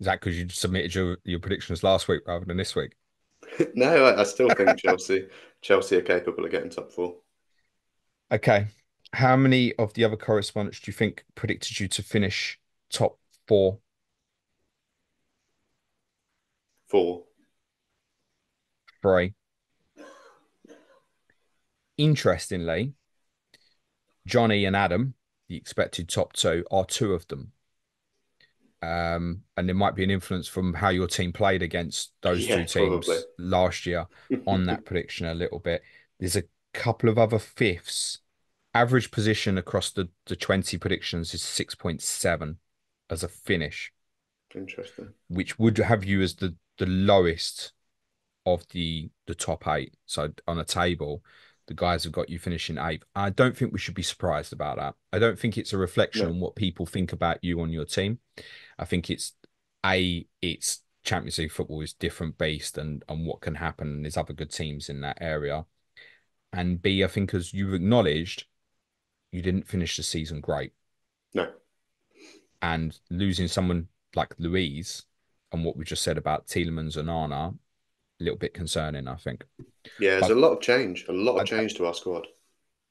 Is that because you submitted your predictions last week rather than this week? No, I still think Chelsea are capable of getting top four. Okay. How many of the other correspondents do you think predicted you to finish top four, Four. three? Interestingly, Johnny and Adam, the expected top two, are two of them. And there might be an influence from how your team played against those two Yeah, probably. teams last year on that prediction a little bit. There's a couple of other fifths. Average position across the 20 predictions is 6.7 as a finish, Interesting. which would have you as the lowest of the top eight. So on a table, the guys have got you finishing eighth. I don't think we should be surprised about that. I don't think it's a reflection No, on what people think about you on your team. I think it's Champions League football is different based and what can happen. And there's other good teams in that area. And B, I think as you've acknowledged, you didn't finish the season great. no. And losing someone like Louise and what we just said about Tielemans and Arna, a little bit concerning, I think. Yeah, there's But a lot of I, change to our squad.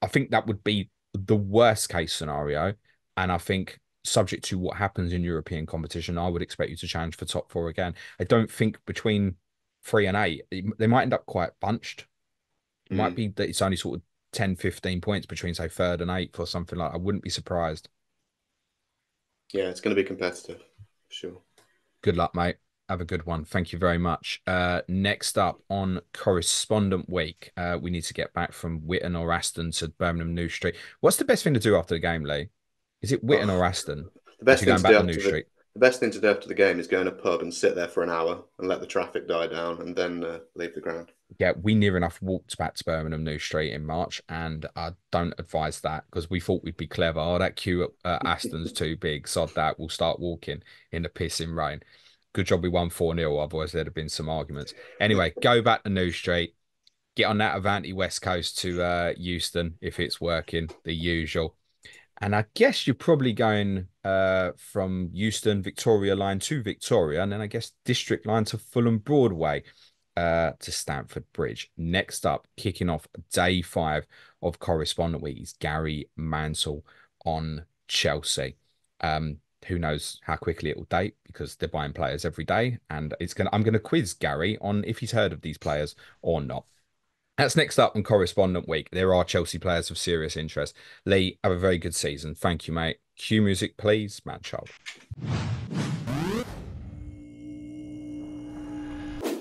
I think that would be the worst case scenario. And I think subject to what happens in European competition, I would expect you to challenge for top four again. I don't think between 3 and 8, they might end up quite bunched. It might Mm. be that it's only sort of 10, 15 points between, say, third and eighth or something like that. I wouldn't be surprised. Yeah, it's going to be competitive, for sure. Good luck, mate. Have a good one. Thank you very much. Next up on Correspondent Week, we need to get back from Witton or Aston to Birmingham New Street. What's the best thing to do after the game, Lee? Is it Witton Oh, or Aston? the If best you're thing going to back do to New after Street, the best thing to do after the game is go in a pub and sit there for an hour and let the traffic die down and then leave the ground. yeah, we near enough walked back to Birmingham New Street in March, and I don't advise that because we thought we'd be clever. Oh, that queue at Aston's too big. Sod that. We'll start walking in the pissing rain. Good job we won 4-0, otherwise there'd have been some arguments. Anyway, go back to New Street. Get on that Avanti West Coast to Euston if it's working, the usual. And I guess you're probably going from Euston, Victoria line to Victoria, and then I guess District line to Fulham Broadway. to Stamford Bridge. Next up, kicking off day 5 of Correspondent Week is Gary Mansell on Chelsea. Who knows how quickly it will date because they're buying players every day, and I'm gonna quiz Gary on if he's heard of these players or not. That's next up on Correspondent Week. There are Chelsea players of serious interest. Lee, have a very good season. Thank you, mate. Cue music, please, man child.